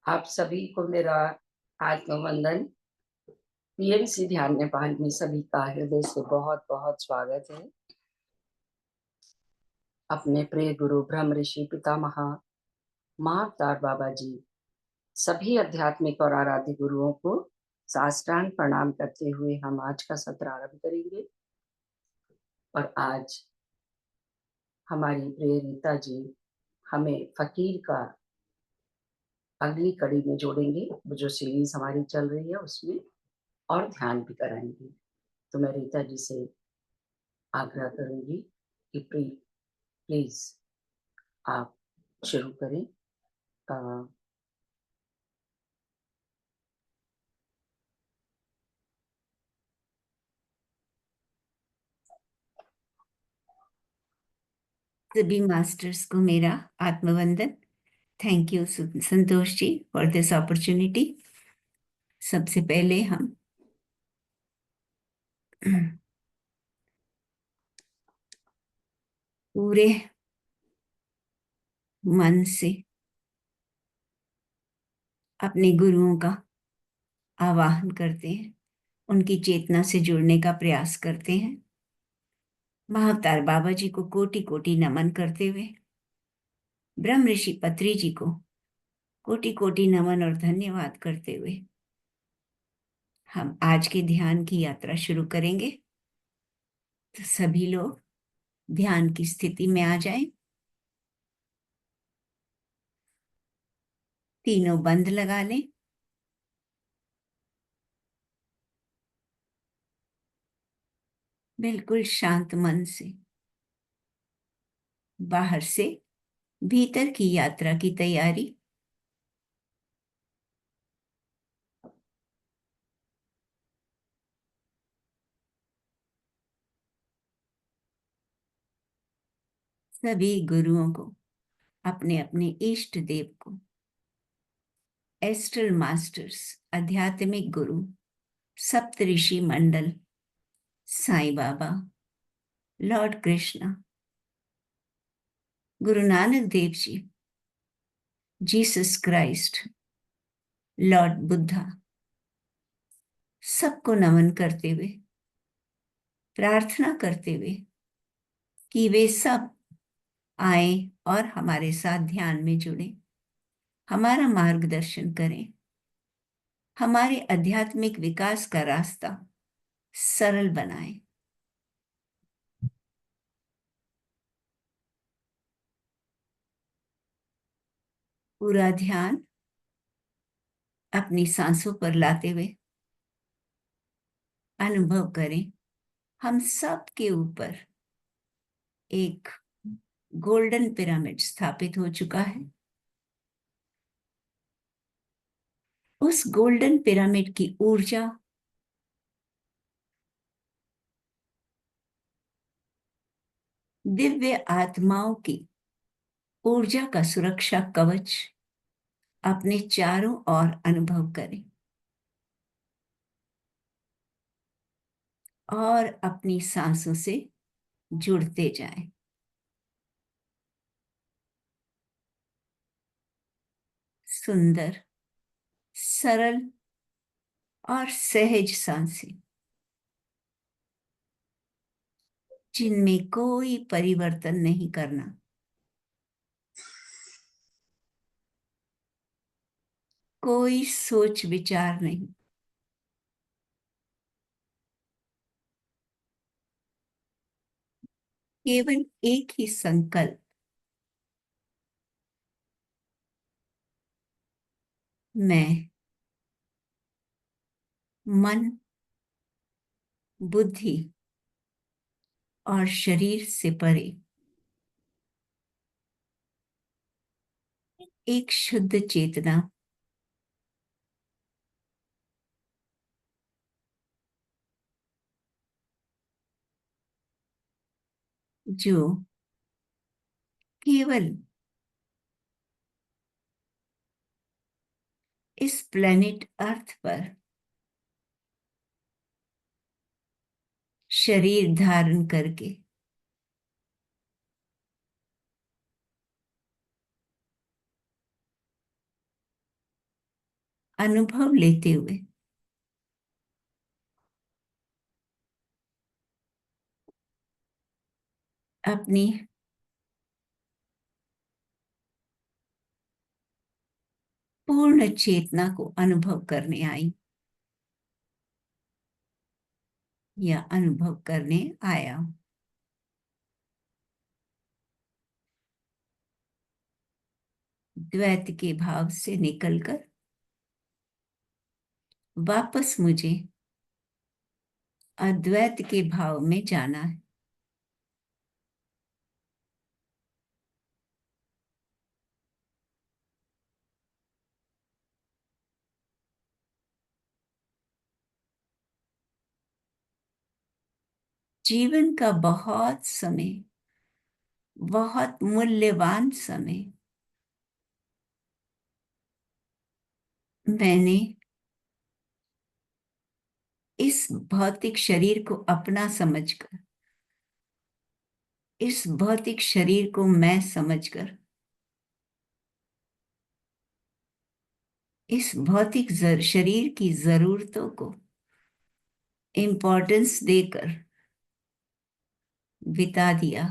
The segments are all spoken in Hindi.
आप सभी को मेरा आत्मवंदन। पीएमसी ध्यान नेपाल में सभी का हृदय से बहुत बहुत स्वागत है। अपने प्रिय गुरु ब्रह्म ऋषि पितामह महाअवतार बाबा जी, सभी आध्यात्मिक और आराध्य गुरुओं को साष्टांग प्रणाम करते हुए हम आज का सत्र आरंभ करेंगे। और आज हमारी प्रिय रीता जी हमें फकीर का अगली कड़ी में जोड़ेंगे, जो सीरीज हमारी चल रही है उसमें, और ध्यान भी कराएंगे। तो मैं रीता जी से आग्रह करूंगी कि प्लीज आप शुरू करें। सभी मास्टर्स को मेरा आत्मवंदन। Thank you Santosh ji for this opportunity. सबसे पहले हम पूरे मन से अपने गुरुओं का आवाहन करते हैं, उनकी चेतना से जुड़ने का प्रयास करते हैं। महाअवतार बाबा जी को कोटि कोटि नमन करते हुए, ब्रह्म ऋषि पत्री जी को कोटि कोटि नमन और धन्यवाद करते हुए हम आज के ध्यान की यात्रा शुरू करेंगे। तो सभी लोग ध्यान की स्थिति में आ जाएं। तीनों बंद लगा लें। बिल्कुल शांत मन से बाहर से भीतर की यात्रा की तैयारी। सभी गुरुओं को, अपने अपने इष्ट देव को, एस्ट्रल मास्टर्स, आध्यात्मिक गुरु, सप्तऋषि मंडल, Sai Baba, Lord Krishna, Guru Nanak Dev ji, Jesus Christ, Lord Buddha, सबको नमन करते हुए, प्रार्थना करते हुए कि वे सब आए और हमारे साथ ध्यान में जुड़े, हमारा मार्गदर्शन करें, हमारे आध्यात्मिक विकास का रास्ता सरल बनाएं। पूरा ध्यान अपनी सांसों पर लाते हुए अनुभव करें, हम सब के ऊपर एक गोल्डन पिरामिड स्थापित हो चुका है। उस गोल्डन पिरामिड की ऊर्जा दिव्य आत्माओं की ऊर्जा का सुरक्षा कवच अपने चारों ओर अनुभव करें और अपनी सांसों से जुड़ते जाएं। सुंदर, सरल और सहज सांसें, जिनमें कोई परिवर्तन नहीं करना, कोई सोच विचार नहीं, केवल एक ही संकल्प, मैं मन, बुद्धि और शरीर से परे एक शुद्ध चेतना जो केवल इस प्लेनेट अर्थ पर शरीर धारण करके अनुभव लेते हुए अपनी पूर्ण चेतना को अनुभव करने आई या अनुभव करने आया। द्वैत के भाव से निकलकर वापस मुझे अद्वैत के भाव में जाना है। जीवन का बहुत समय, बहुत मूल्यवान समय मैंने इस भौतिक शरीर को अपना समझकर, इस भौतिक शरीर को मैं समझकर, इस भौतिक शरीर की जरूरतों को इम्पोर्टेंस देकर बिता दिया,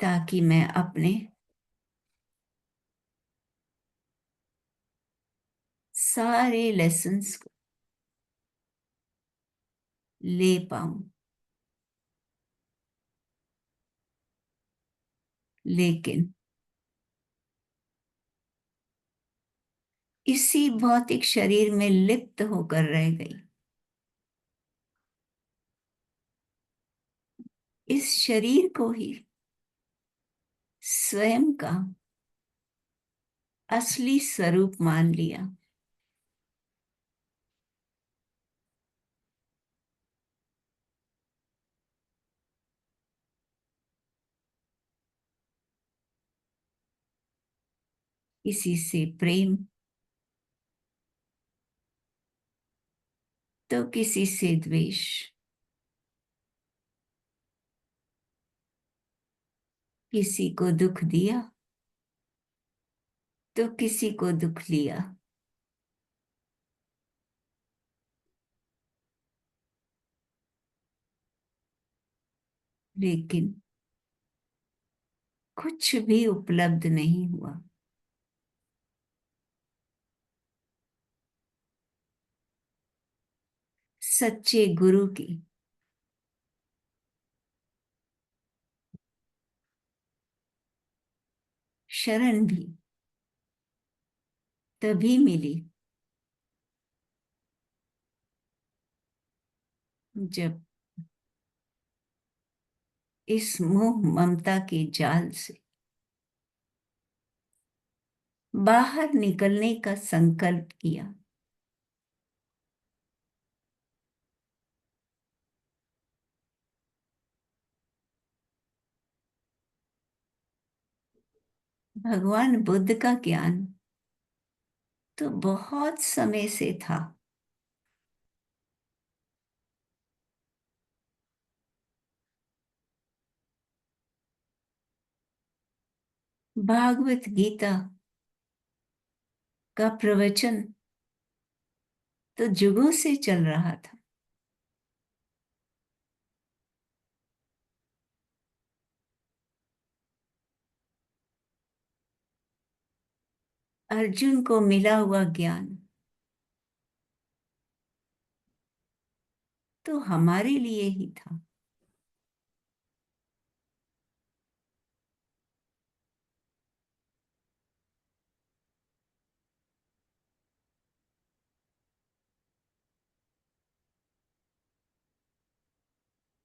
ताकि मैं अपने सारे लेसन्स को ले पाऊं। लेकिन इसी भौतिक शरीर में लिप्त होकर रह गई। इस शरीर को ही स्वयं का असली स्वरूप मान लिया। किसी से प्रेम तो किसी से द्वेष, किसी को दुख दिया तो किसी को दुख लिया। लेकिन कुछ भी उपलब्ध नहीं हुआ। सच्चे गुरु की शरण भी तभी मिली जब इस मोह ममता के जाल से बाहर निकलने का संकल्प किया। भगवान बुद्ध का ज्ञान तो बहुत समय से था। भागवत गीता का प्रवचन तो जुगों से चल रहा था। अर्जुन को मिला हुआ ज्ञान तो हमारे लिए ही था।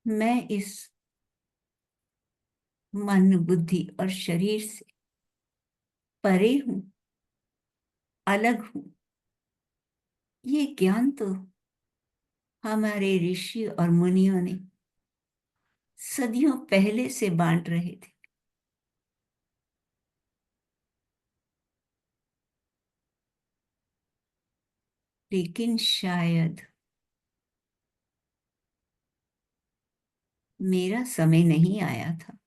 मैं इस मन, बुद्धि और शरीर से परे हूं, अलग हूं। ये ज्ञान तो हमारे ऋषि और मुनियों ने सदियों पहले से बांट रहे थे। लेकिन शायद मेरा समय नहीं आया था।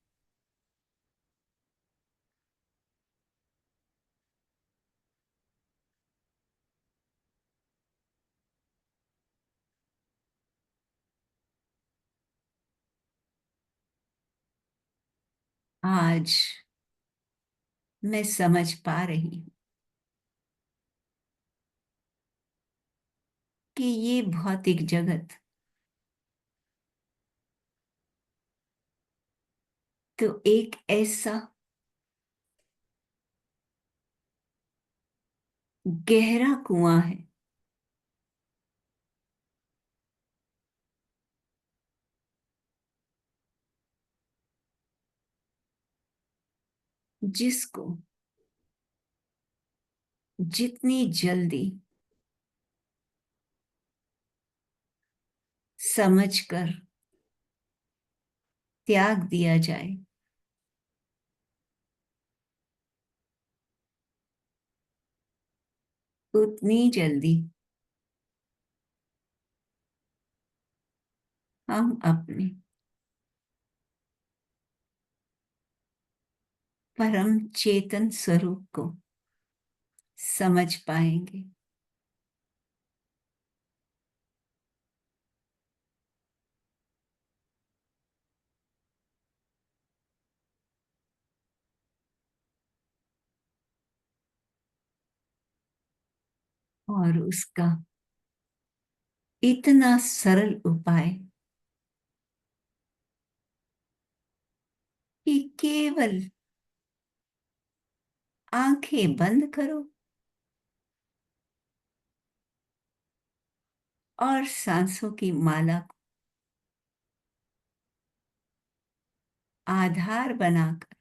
आज मैं समझ पा रही हूं कि ये भौतिक जगत तो एक ऐसा गहरा कुआं है जिसको जितनी जल्दी समझकर त्याग दिया जाए उतनी जल्दी हम अपने परम चेतन स्वरूप को समझ पाएंगे। और उसका इतना सरल उपाय कि केवल आंखें बंद करो और सांसों की माला को आधार बनाकर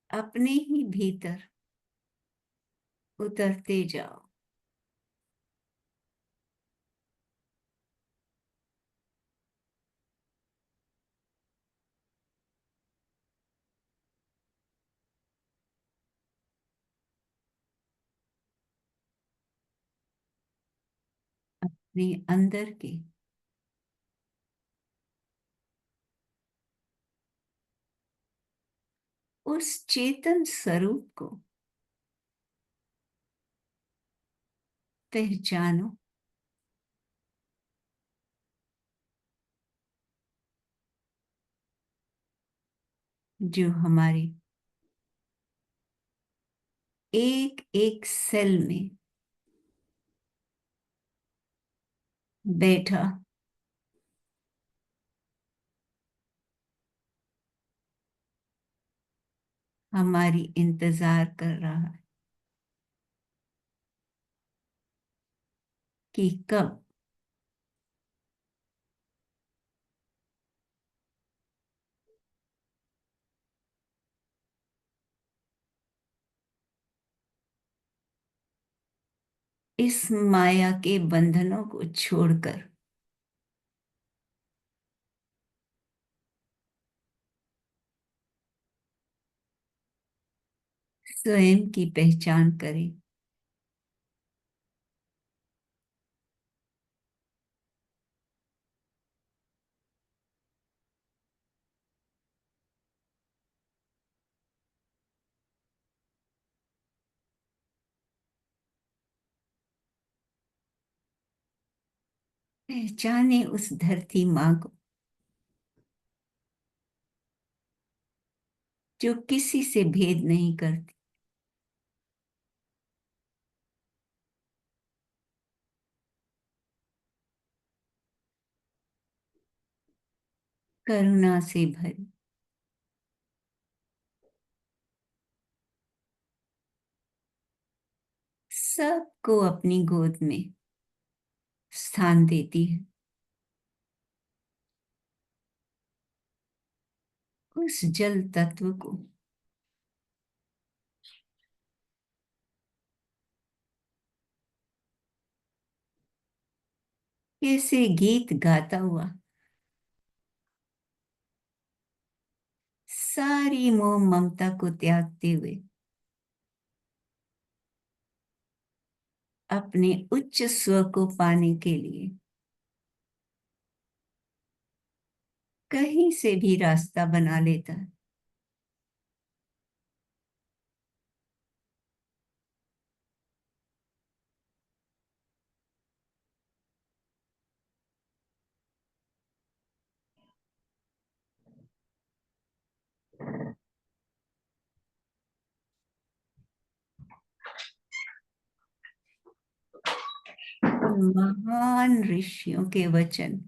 अपने ही भीतर उतरते जाओ। अपने अंदर के उस चेतन स्वरूप को पहचानो जो हमारे एक एक सेल में बैठा हमारी इंतजार कर रहा है कि कब इस माया के बंधनों को छोड़कर स्वयं की पहचान करें। पहचाने उस धरती माँ को जो किसी से भेद नहीं करती, करुणा से भरी, सबको अपनी गोद में स्थान देती है। उस जल तत्व को कैसे गीत गाता हुआ सारी मोह ममता को त्यागते हुए अपने उच्च स्व को पाने के लिए कहीं से भी रास्ता बना लेता है। उन महान ऋषियों के वचन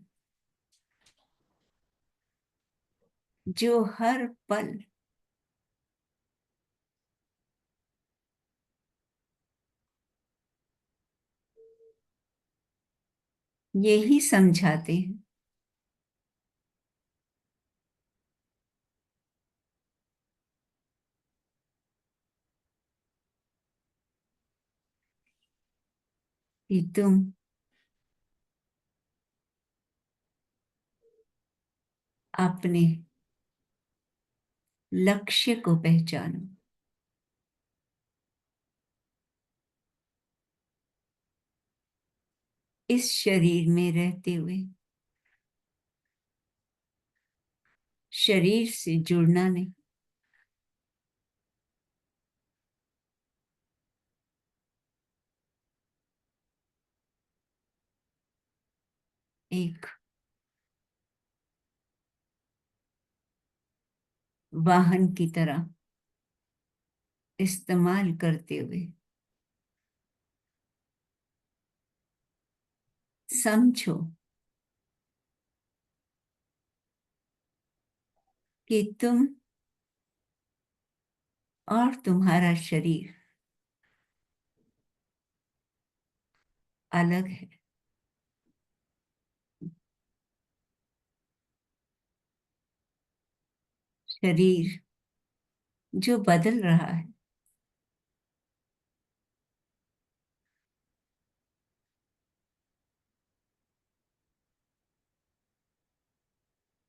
जो हर पल यही समझाते हैं कि तुम अपने लक्ष्य को पहचानो। इस शरीर में रहते हुए शरीर से जुड़ना नहीं, एक वाहन की तरह इस्तेमाल करते हुए समझो कि तुम और तुम्हारा शरीर अलग है। शरीर जो बदल रहा है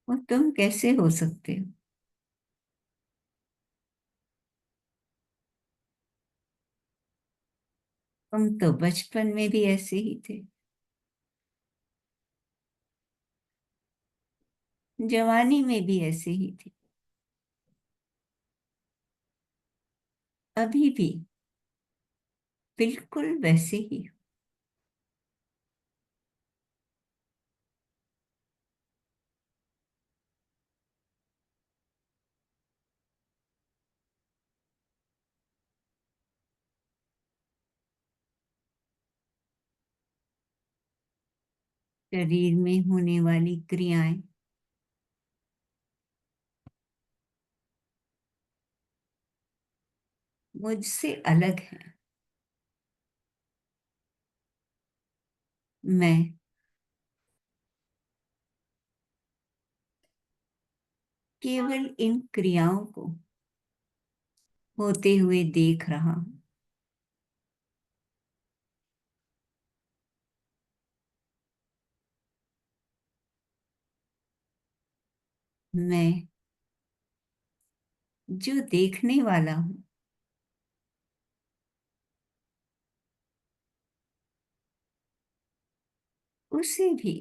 वो तुम कैसे हो सकते हो? तुम तो बचपन में भी ऐसे ही थे, जवानी में भी ऐसे ही थे, अभी भी बिल्कुल वैसे ही हो। शरीर में होने वाली क्रियाएं मुझसे अलग है। मैं केवल इन क्रियाओं को होते हुए देख रहा हूं। मैं जो देखने वाला हूं उसे भी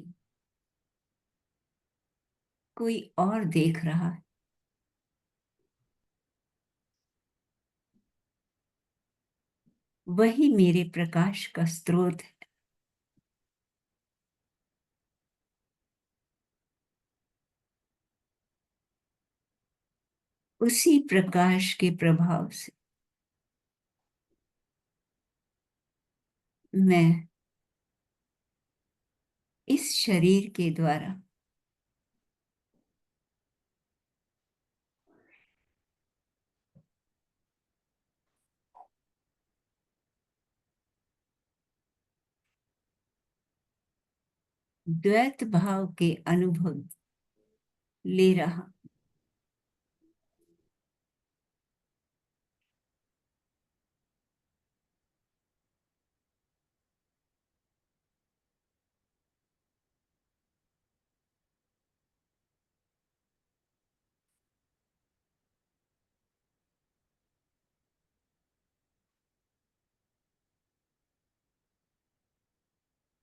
कोई और देख रहा है। वही मेरे प्रकाश का स्रोत है। उसी प्रकाश के प्रभाव से मैं इस शरीर के द्वारा द्वैत भाव के अनुभव ले रहा।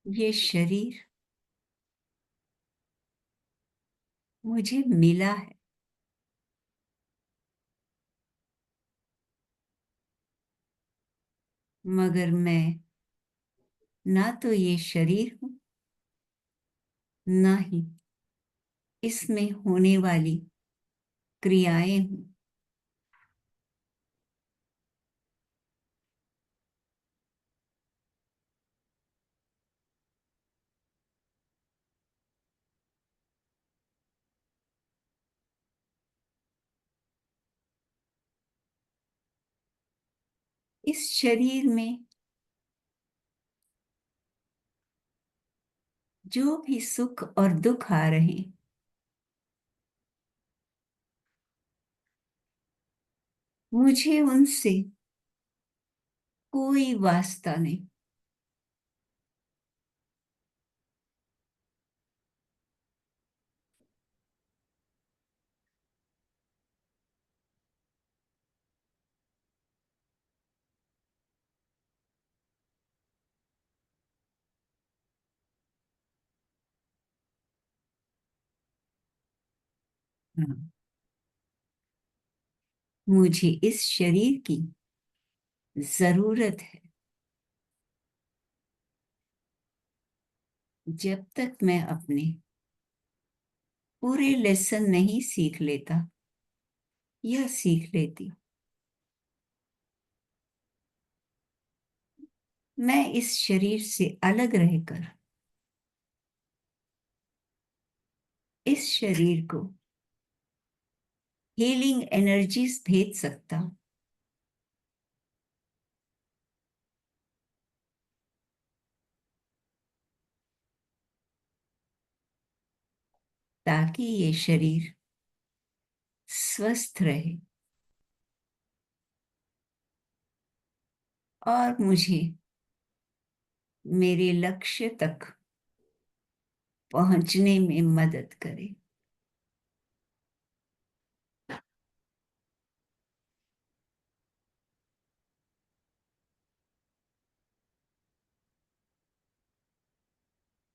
ये शरीर मुझे मिला है, मगर मैं ना तो ये शरीर हूं, ना ही इसमें होने वाली क्रियाएं हूं। इस शरीर में जो भी सुख और दुख आ रहे हैं, मुझे उनसे कोई वास्ता नहीं। हाँ, मुझे इस शरीर की जरूरत है। जब तक मैं अपने पूरे लेसन नहीं सीख लेता या सीख लेती, मैं इस शरीर से अलग रहकर इस शरीर को हीलिंग एनर्जीज भेज सकता हूं, ताकि ये शरीर स्वस्थ रहे और मुझे मेरे लक्ष्य तक पहुंचने में मदद करे।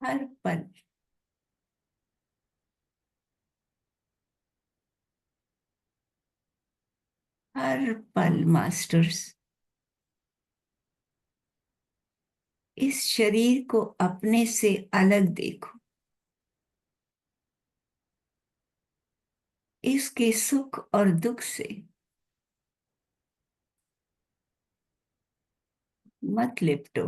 हर पल हर पल मास्टर्स, इस शरीर को अपने से अलग देखो। इसके सुख और दुख से मत लिपटो।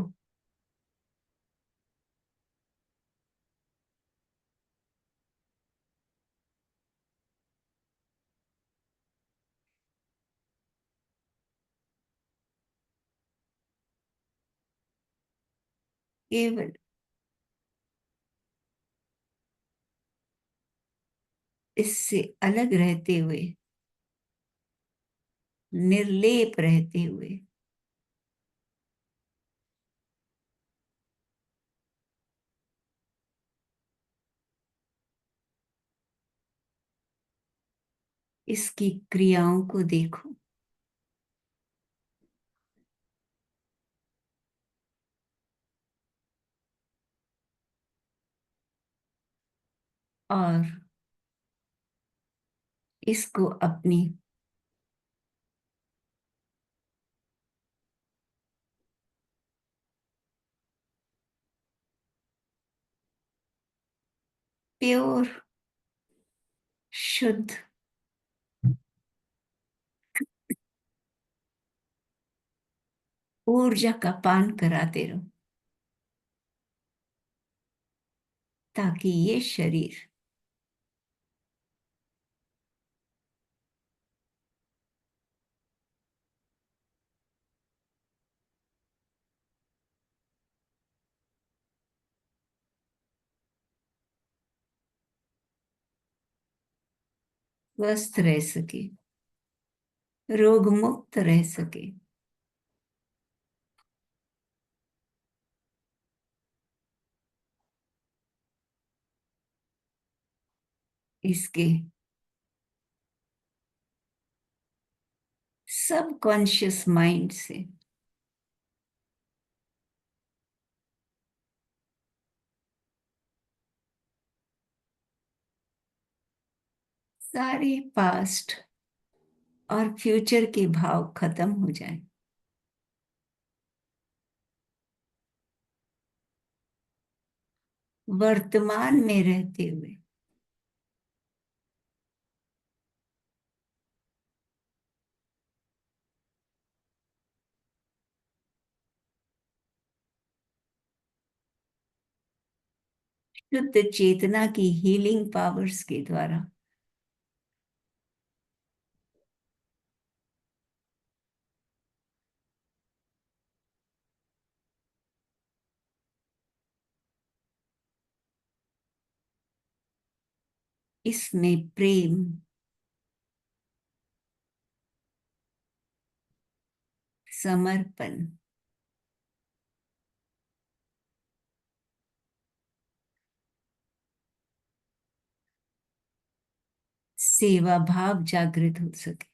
केवल इससे अलग रहते हुए, निर्लेप रहते हुए, इसकी क्रियाओं को देखो और इसको अपनी प्योर, शुद्ध ऊर्जा का पान कराते रहो, ताकि ये शरीर स्वस्थ रह सके, रोग मुक्त रह सके। इसके सबकॉन्शियस माइंड से सारे पास्ट और फ्यूचर के भाव खत्म हो जाए। वर्तमान में रहते हुए शुद्ध चेतना की हीलिंग पावर्स के द्वारा इसमें प्रेम, समर्पण, सेवा भाव जागृत हो सके।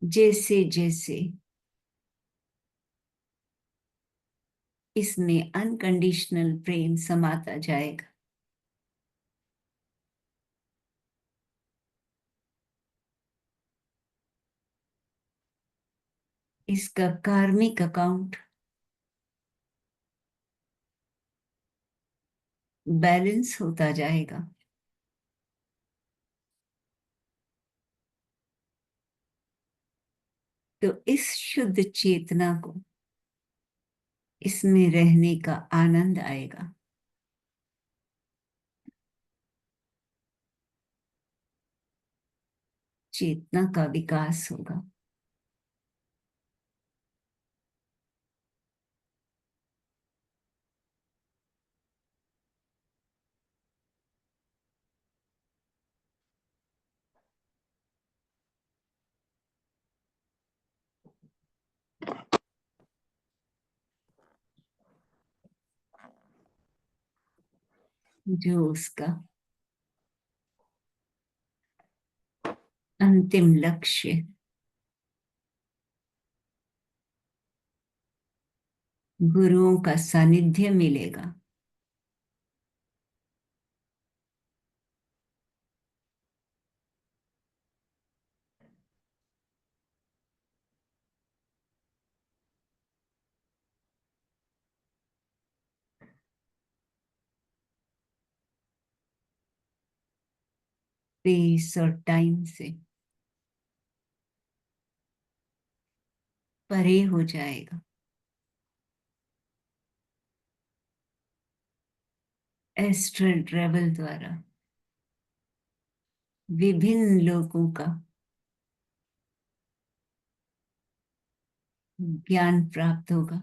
जैसे जैसे इसमें अनकंडीशनल प्रेम समाता जाएगा, इसका कार्मिक अकाउंट बैलेंस होता जाएगा। तो इस शुद्ध चेतना को इसमें रहने का आनंद आएगा। चेतना का विकास होगा। जो उसका अंतिम लक्ष्य, गुरुओं का सानिध्य मिलेगा, स्पेस और टाइम से परे हो जाएगा। एस्ट्रल ट्रेवल द्वारा विभिन्न लोगों का ज्ञान प्राप्त होगा।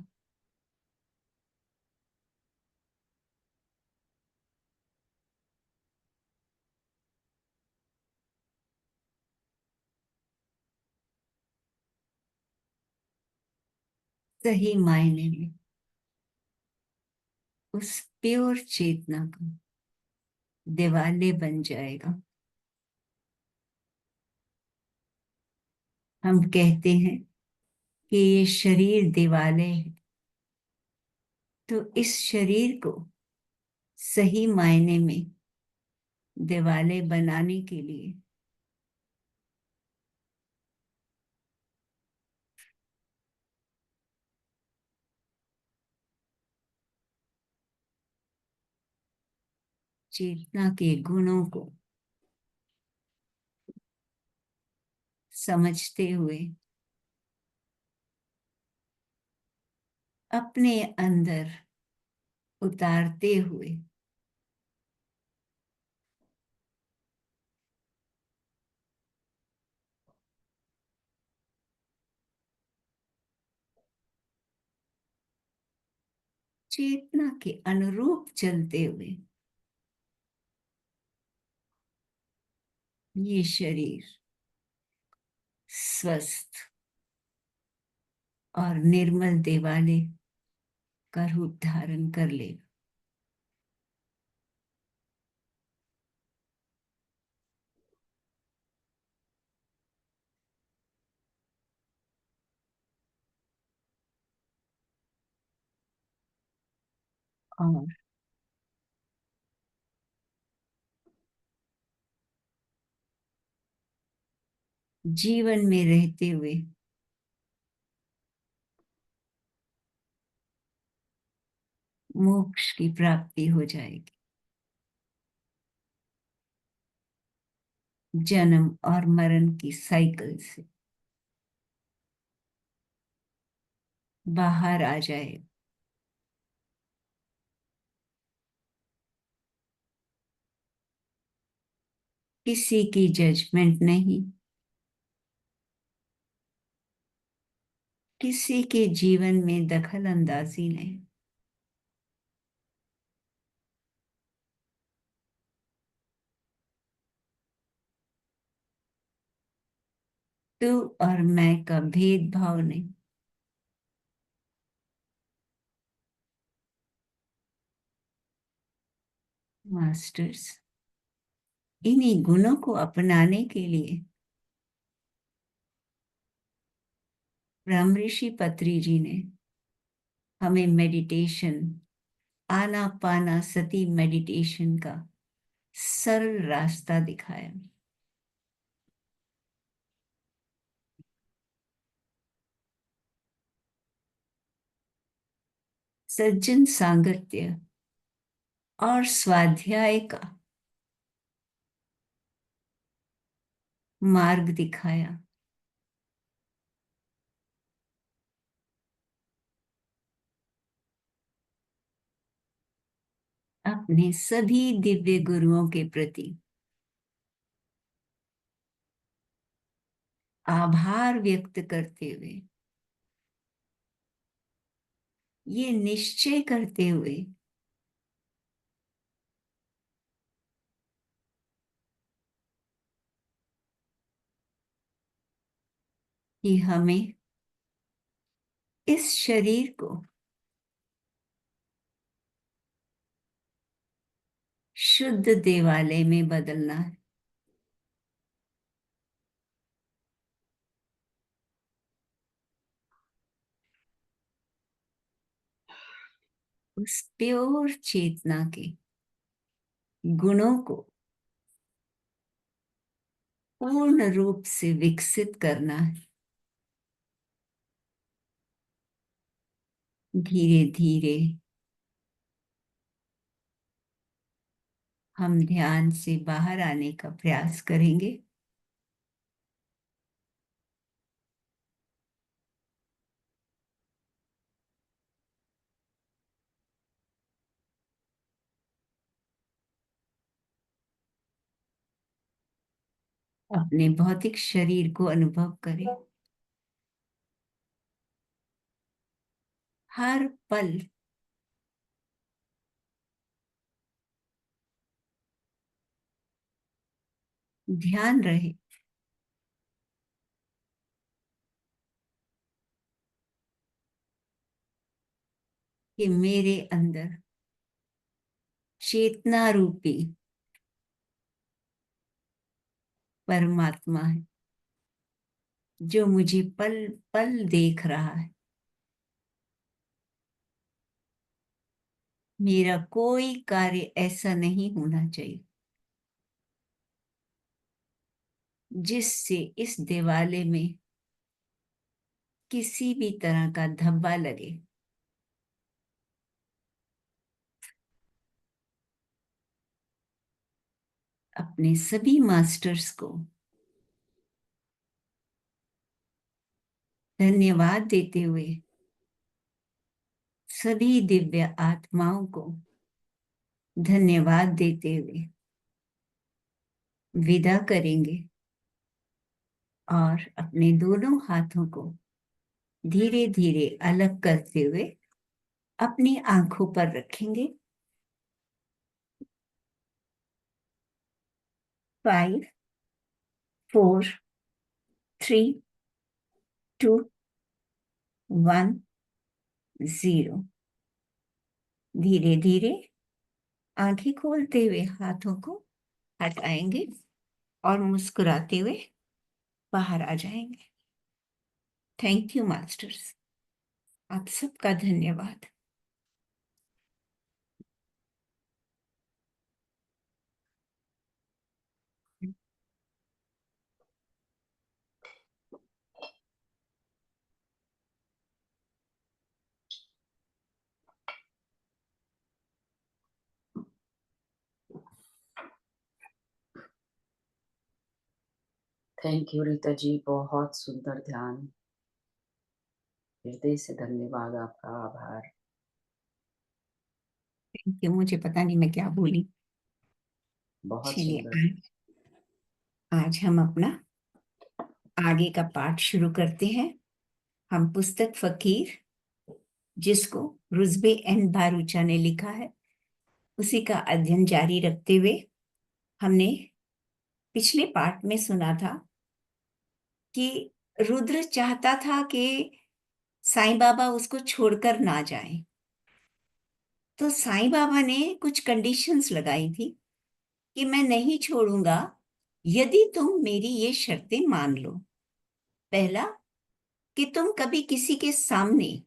सही मायने में उस प्योर चेतना का दिवाले बन जाएगा। हम कहते हैं कि ये शरीर दिवाले है, तो इस शरीर को सही मायने में दिवाले बनाने के लिए चेतना के गुणों को समझते हुए अपने अंदर उतारते हुए चेतना के अनुरूप चलते हुए ये शरीर स्वस्थ और निर्मल दिवाले का रूप धारण कर लेगा। और जीवन में रहते हुए मोक्ष की प्राप्ति हो जाएगी। जन्म और मरण की साइकिल से बाहर आ जाए। किसी की जजमेंट नहीं, किसी के जीवन में दखल अंदाजी नहीं। तू और मैं का भेदभाव नहीं। मास्टर्स, इन्हीं गुणों को अपनाने के लिए ब्रह्मऋषि पत्री जी ने हमें मेडिटेशन, आनापाना सती मेडिटेशन का सरल रास्ता दिखाया। सज्जन सांगत्य और स्वाध्याय का मार्ग दिखाया। अपने सभी दिव्य गुरुओं के प्रति आभार व्यक्त करते हुए, ये निश्चय करते हुए कि हमें इस शरीर को शुद्ध देवालय में बदलना है। उस प्योर चेतना के गुणों को पूर्ण रूप से विकसित करना है। धीरे धीरे हम ध्यान से बाहर आने का प्रयास करेंगे। अपने भौतिक शरीर को अनुभव करें। हर पल ध्यान रहे कि मेरे अंदर चेतना रूपी परमात्मा है जो मुझे पल पल देख रहा है। मेरा कोई कार्य ऐसा नहीं होना चाहिए जिससे इस दिवाले में किसी भी तरह का धब्बा लगे। अपने सभी मास्टर्स को धन्यवाद देते हुए सभी दिव्य आत्माओं को धन्यवाद देते हुए विदा करेंगे और अपने दोनों हाथों को धीरे धीरे अलग करते हुए अपनी आंखों पर रखेंगे। 5, 4, 3, 2, 1, 0। धीरे धीरे आंखें खोलते हुए हाथों को हटाएंगे और मुस्कुराते हुए बाहर आ जाएंगे। थैंक यू मास्टर्स, आप सबका धन्यवाद। थैंक यू रीता जी, बहुत सुंदर ध्यान। हृदय से धन्यवाद, आपका आभार। Thank you. मुझे पता नहीं मैं क्या बोली। बहुत चलिए सुंदर। आज हम अपना आगे का पाठ शुरू करते हैं। हम पुस्तक फकीर, जिसको रुज़बे एन भारूचा ने लिखा है, उसी का अध्ययन जारी रखते हुए हमने पिछले पार्ट में सुना था कि रुद्र चाहता था कि साईं बाबा उसको छोड़कर ना जाएं। तो साईं बाबा ने कुछ कंडीशंस लगाई थी कि मैं नहीं छोड़ूंगा यदि तुम मेरी ये शर्तें मान लो। पहला, कि तुम कभी किसी के सामने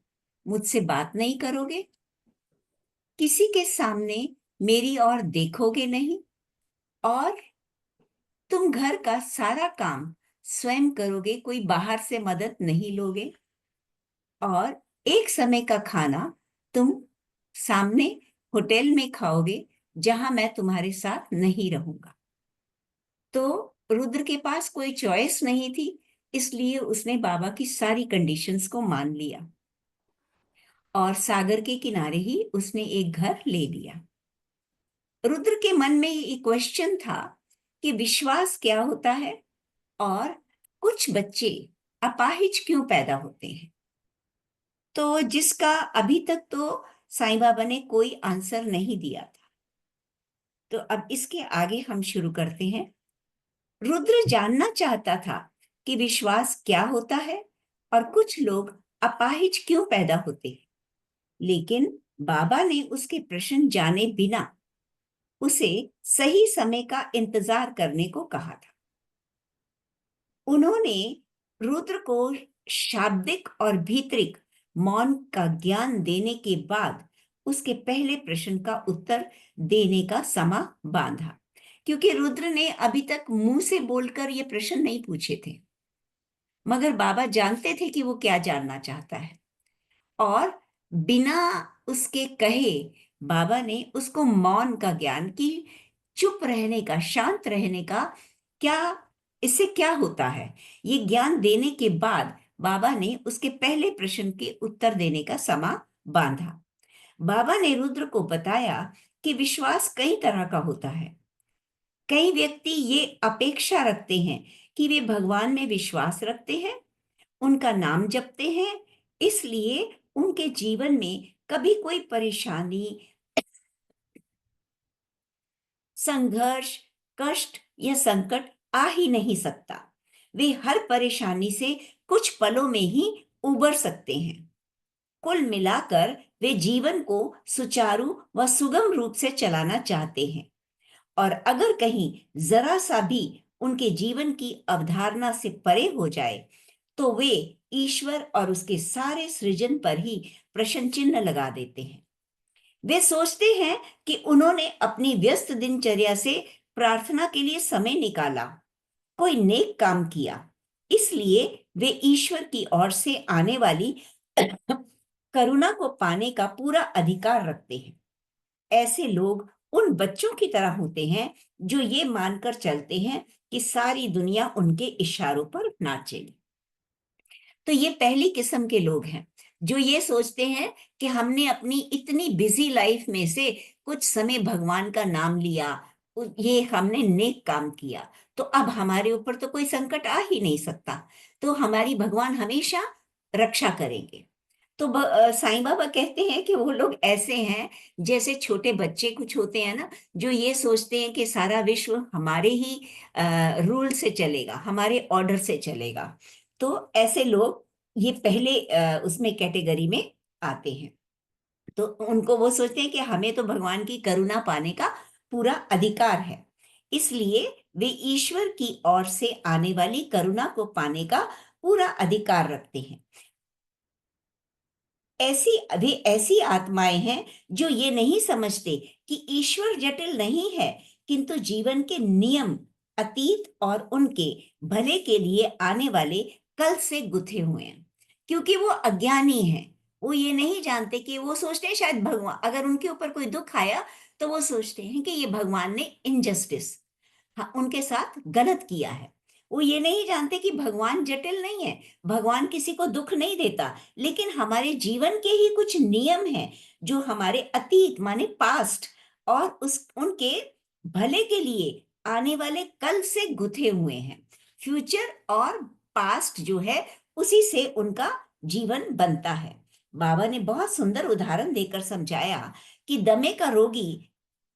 मुझसे बात नहीं करोगे, किसी के सामने मेरी ओर देखोगे नहीं, और तुम घर का सारा काम स्वयं करोगे, कोई बाहर से मदद नहीं लोगे, और एक समय का खाना तुम सामने होटल में खाओगे जहां मैं तुम्हारे साथ नहीं रहूंगा। तो रुद्र के पास कोई चॉइस नहीं थी, इसलिए उसने बाबा की सारी कंडीशंस को मान लिया और सागर के किनारे ही उसने एक घर ले लिया। रुद्र के मन में ये क्वेश्चन था कि विश्वास क्या होता है और कुछ बच्चे अपाहिज क्यों पैदा होते हैं। तो जिसका अभी तक तो साईं बाबा ने कोई आंसर नहीं दिया था। तो अब इसके आगे हम शुरू करते हैं। रुद्र जानना चाहता था कि विश्वास क्या होता है और कुछ लोग अपाहिज क्यों पैदा होते हैं, लेकिन बाबा ने उसके प्रश्न जाने बिना उसे सही समय का इंतजार करने को कहा था। उन्होंने रुद्र को शाब्दिक और भीतरिक मौन का ज्ञान देने के बाद उसके पहले प्रश्न का उत्तर देने का समा बांधा, क्योंकि रुद्र ने अभी तक मुंह से बोलकर ये प्रश्न नहीं पूछे थे, मगर बाबा जानते थे कि वो क्या जानना चाहता है। और बिना उसके कहे बाबा ने उसको मौन का ज्ञान, की चुप रहने का, शांत रहने का, क्या इससे क्या होता है, ये ज्ञान देने के बाद बाबा ने उसके पहले प्रश्न के उत्तर देने का समा बांधा। बाबा ने रुद्र को बताया कि विश्वास कई तरह का होता है। कई व्यक्ति ये अपेक्षा रखते हैं कि वे भगवान में विश्वास रखते हैं, उनका नाम जपते हैं, इसलिए उनके जीवन में कभी कोई परेशानी, संघर्ष, कष्ट या संकट आ ही नहीं सकता। वे हर परेशानी से कुछ पलों में ही उबर सकते हैं। कुल मिलाकर वे जीवन को सुचारू व सुगम रूप से चलाना चाहते हैं, और अगर कहीं जरा सा भी उनके जीवन की अवधारणा से परे हो जाए तो वे ईश्वर और उसके सारे सृजन पर ही प्रश्न चिन्ह लगा देते हैं। वे सोचते हैं कि उन्होंने अपनी व्यस्त दिनचर्या से प्रार्थना के लिए समय निकाला, कोई नेक काम किया, इसलिए वे ईश्वर की ओर से आने वाली करुणा को पाने का पूरा अधिकार रखते हैं। ऐसे लोग उन बच्चों की तरह होते हैं जो ये मानकर चलते हैं कि सारी दुनिया उनके इशारों पर नाचेगी। तो ये पहली किस्म के लोग हैं जो ये सोचते हैं कि हमने अपनी इतनी बिजी लाइफ में से कुछ समय भगवान का नाम लिया, ये हमने नेक काम किया, तो अब हमारे ऊपर तो कोई संकट आ ही नहीं सकता, तो हमारी भगवान हमेशा रक्षा करेंगे। तो साईं बाबा कहते हैं कि वो लोग ऐसे हैं जैसे छोटे बच्चे कुछ होते हैं ना, जो ये सोचते हैं कि सारा विश्व हमारे ही रूल से चलेगा, हमारे ऑर्डर से चलेगा। तो ऐसे लोग ये पहले उसमें कैटेगरी में आते हैं। तो उनको वो सोचते हैं कि हमें तो भगवान की करुणा पाने का पूरा अधिकार है, इसलिए वे ईश्वर की ओर से आने वाली करुणा को पाने का पूरा अधिकार रखते हैं। वे ऐसी आत्माएं हैं जो ये नहीं समझते कि ईश्वर जटिल नहीं है, किंतु जीवन के नियम अतीत और उनके भले के लिए आने वाले कल से गुथे हुए हैं। क्योंकि वो अज्ञानी हैं, वो ये नहीं जानते, कि वो सोचते हैं शायद भगवान, अगर उनके ऊपर कोई दुख आया तो वो सोचते हैं कि ये भगवान ने इनजस्टिस, हाँ, उनके साथ गलत किया है। वो ये नहीं जानते कि भगवान जटिल नहीं है, भगवान किसी को दुख नहीं देता, लेकिन हमारे जीवन के ही कुछ नियम हैं जो हमारे अतीत माने पास्ट और उस उनके भले के लिए आने वाले कल से गुथे हुए हैं। फ्यूचर और पास्ट जो है उसी से उनका जीवन बनता है। बाबा ने बहुत सुंदर उदाहरण देकर समझाया कि दमे का रोगी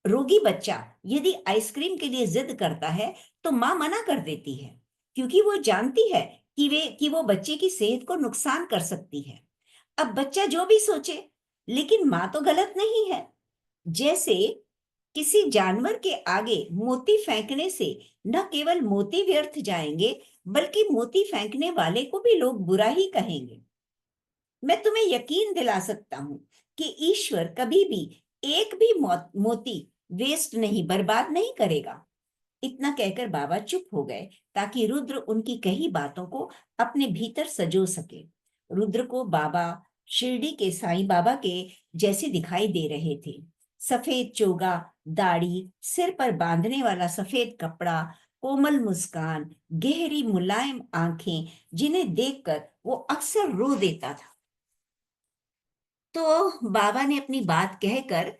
रोगी बच्चा यदि आइसक्रीम के लिए जिद करता है तो माँ मना कर देती है, क्योंकि वो जानती है कि वो बच्चे की सेहत को नुकसान कर सकती है। अब बच्चा जो भी सोचे, लेकिन माँ तो गलत नहीं है। जैसे किसी जानवर के आगे मोती फेंकने से न केवल मोती व्यर्थ जाएंगे, बल्कि मोती फेंकने वाले को भी लोग बुरा ही कहेंगे। मैं तुम्हें यकीन दिला सकता हूं कि ईश्वर कभी भी एक भी मोती वेस्ट नहीं, बर्बाद नहीं करेगा। इतना कहकर बाबा चुप हो गए, ताकि रुद्र उनकी कही बातों को अपने भीतर सजो सके। रुद्र को बाबा शिरडी के साईं बाबा के जैसे दिखाई दे रहे थे। सफेद चोगा, दाढ़ी, सिर पर बांधने वाला सफेद कपड़ा, कोमल मुस्कान, गहरी मुलायम आंखें, जिन्हें देखकर वो अक्सर रो देता था। तो बाबा ने अपनी बात कहकर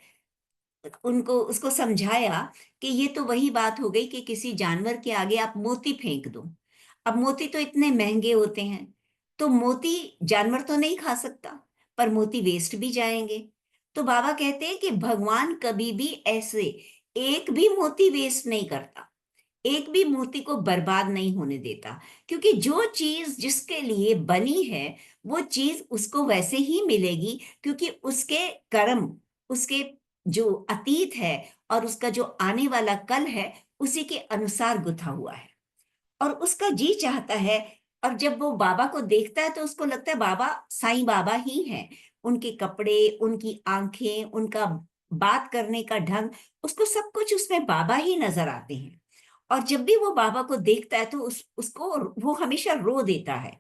उनको उसको समझाया कि ये तो वही बात हो गई कि किसी जानवर के आगे आप मोती फेंक दो। अब मोती तो इतने महंगे होते हैं, तो मोती जानवर तो नहीं खा सकता, पर मोती वेस्ट भी जाएंगे। तो बाबा कहते हैं कि भगवान कभी भी ऐसे एक भी मोती वेस्ट नहीं करता, एक भी मोती को बर्बाद नहीं होने देता, क्योंकि जो चीज जिसके लिए बनी है वो चीज उसको वैसे ही मिलेगी, क्योंकि उसके कर्म, उसके जो अतीत है और उसका जो आने वाला कल है, उसी के अनुसार गुथा हुआ है और उसका जी चाहता है। और जब वो बाबा को देखता है तो उसको लगता है बाबा साईं बाबा ही हैं। उनके कपड़े, उनकी आंखें, उनका बात करने का ढंग, उसको सब कुछ उसमें बाबा ही नजर आते हैं। और जब भी वो बाबा को देखता है तो उसको वो हमेशा रो देता है।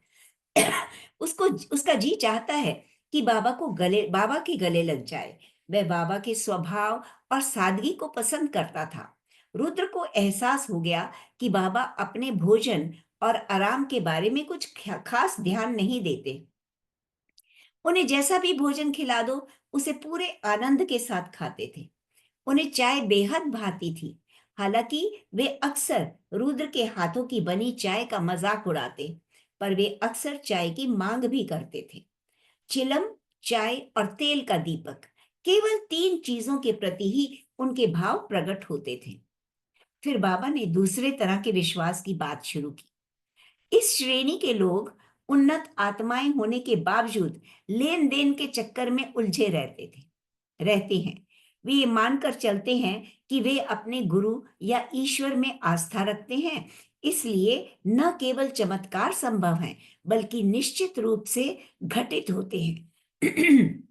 उसको उसका जी चाहता है कि बाबा के गले लग जाए। वह बाबा के स्वभाव और सादगी को पसंद करता था। रुद्र को एहसास हो गया कि बाबा अपने भोजन और आराम के बारे में कुछ खास ध्यान नहीं देते। उन्हें जैसा भी भोजन खिला दो, उसे पूरे आनंद के साथ खाते थे। उन्हें चाय बेहद भाती थी। हालांकि वे अक्सर रुद्र के हाथों की बनी चाय का मजाक उड़ाते, पर वे अक्सर चाय की मांग भी करते थे। चिलम, चाय और तेल का दीपक, केवल तीन चीजों के प्रति ही उनके भाव प्रकट होते थे। फिर बाबा ने दूसरे तरह के विश्वास की बात शुरू की। इस श्रेणी के लोग उन्नत आत्माएं होने के बावजूद लेन देन के चक्कर में उलझे रहते हैं। वे ये मानकर चलते हैं कि वे अपने गुरु या ईश्वर में आस्था रखते हैं, इसलिए न केवल चमत्कार संभव है, बल्कि निश्चित रूप से घटित होते हैं।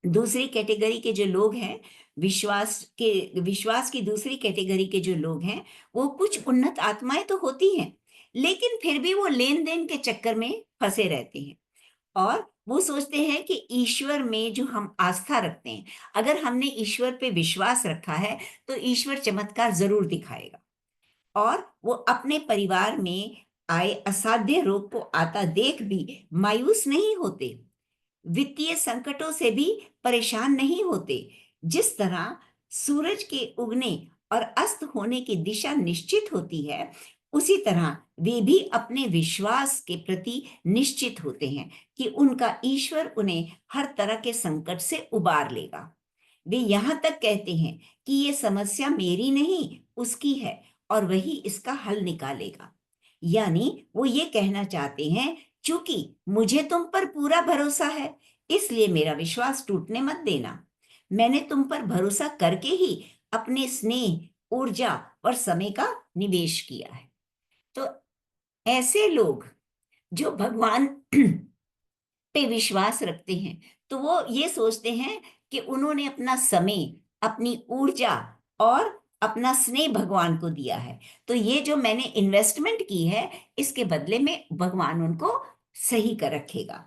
दूसरी कैटेगरी के जो लोग हैं, विश्वास की दूसरी कैटेगरी के जो लोग हैं, वो कुछ उन्नत आत्माएं तो होती हैं, लेकिन फिर भी वो लेन देन के चक्कर में फंसे रहते हैं। और वो सोचते हैं कि ईश्वर में जो हम आस्था रखते हैं, अगर हमने ईश्वर पे विश्वास रखा है तो ईश्वर चमत्कार जरूर दिखाएगा। और वो अपने परिवार में आए असाध्य रोग को आता देख भी मायूस नहीं होते, वित्तीय संकटों से भी परेशान नहीं होते। जिस तरह सूरज के उगने और अस्त होने की दिशा निश्चित होती है, उसी तरह वे भी अपने विश्वास के प्रति निश्चित होते हैं कि उनका ईश्वर उन्हें हर तरह के संकट से उबार लेगा। वे यहां तक कहते हैं कि ये समस्या मेरी नहीं, उसकी है, और वही इसका हल निकालेगा। यानी वो ये कहना चाहते हैं, चूंकि मुझे तुम पर पूरा भरोसा है, इसलिए मेरा विश्वास टूटने मत देना। मैंने तुम पर भरोसा करके ही अपने स्नेह, ऊर्जा और समय का निवेश किया है। तो ऐसे लोग जो भगवान पे विश्वास रखते हैं, तो वो ये सोचते हैं कि उन्होंने अपना समय, अपनी ऊर्जा और अपना स्नेह भगवान को दिया है, तो ये जो मैंने इन्वेस्टमेंट की है, इसके बदले में भगवान उनको सही कर रखेगा।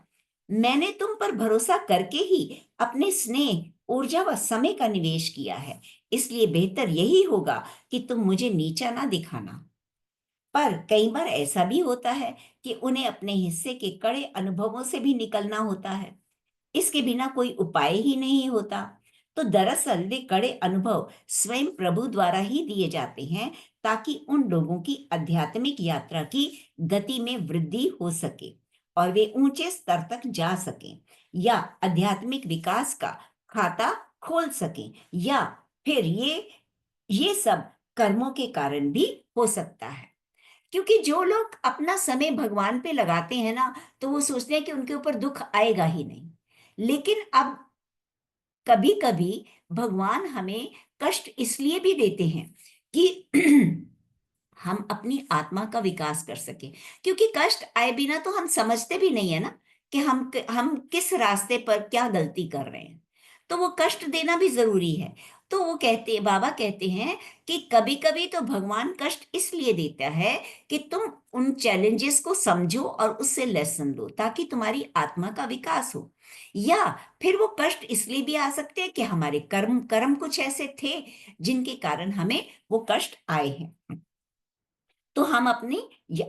मैंने तुम पर भरोसा करके ही अपने स्नेह, ऊर्जा व समय का निवेश किया है, इसलिए बेहतर यही होगा कि तुम मुझे नीचा ना दिखाना। पर कई बार ऐसा भी होता है कि उन्हें अपने हिस्से के कड़े अनुभवों से भी निकलना होता है। इसके बिना कोई उपाय ही नहीं होता। तो दरअसल वे कड़े अनुभव स्वयं प्रभु द्वारा ही दिए जाते हैं, ताकि उन लोगों की आध्यात्मिक यात्रा की गति में वृद्धि हो सके और वे ऊंचे स्तर तक जा सकें, या आध्यात्मिक विकास का खाता खोल सकें, या फिर ये सब कर्मों के कारण भी हो सकता है। क्योंकि जो लोग अपना समय भगवान पे लगाते हैं ना, तो वो सोचते हैं कि उनके ऊपर दुख आएगा ही नहीं। लेकिन अब कभी कभी भगवान हमें कष्ट इसलिए भी देते हैं कि हम अपनी आत्मा का विकास कर सके। क्योंकि कष्ट आए बिना तो हम समझते भी नहीं है ना कि हम किस रास्ते पर क्या गलती कर रहे हैं। तो वो कष्ट देना भी जरूरी है। तो वो कहते बाबा कहते हैं कि कभी कभी तो भगवान कष्ट इसलिए देता है कि तुम उन चैलेंजेस को समझो और उससे लेसन लो, ताकि तुम्हारी आत्मा का विकास हो। या फिर वो कष्ट इसलिए भी आ सकते हैं कि हमारे कर्म कर्म कुछ ऐसे थे जिनके कारण हमें वो कष्ट आए हैं। तो हम अपनी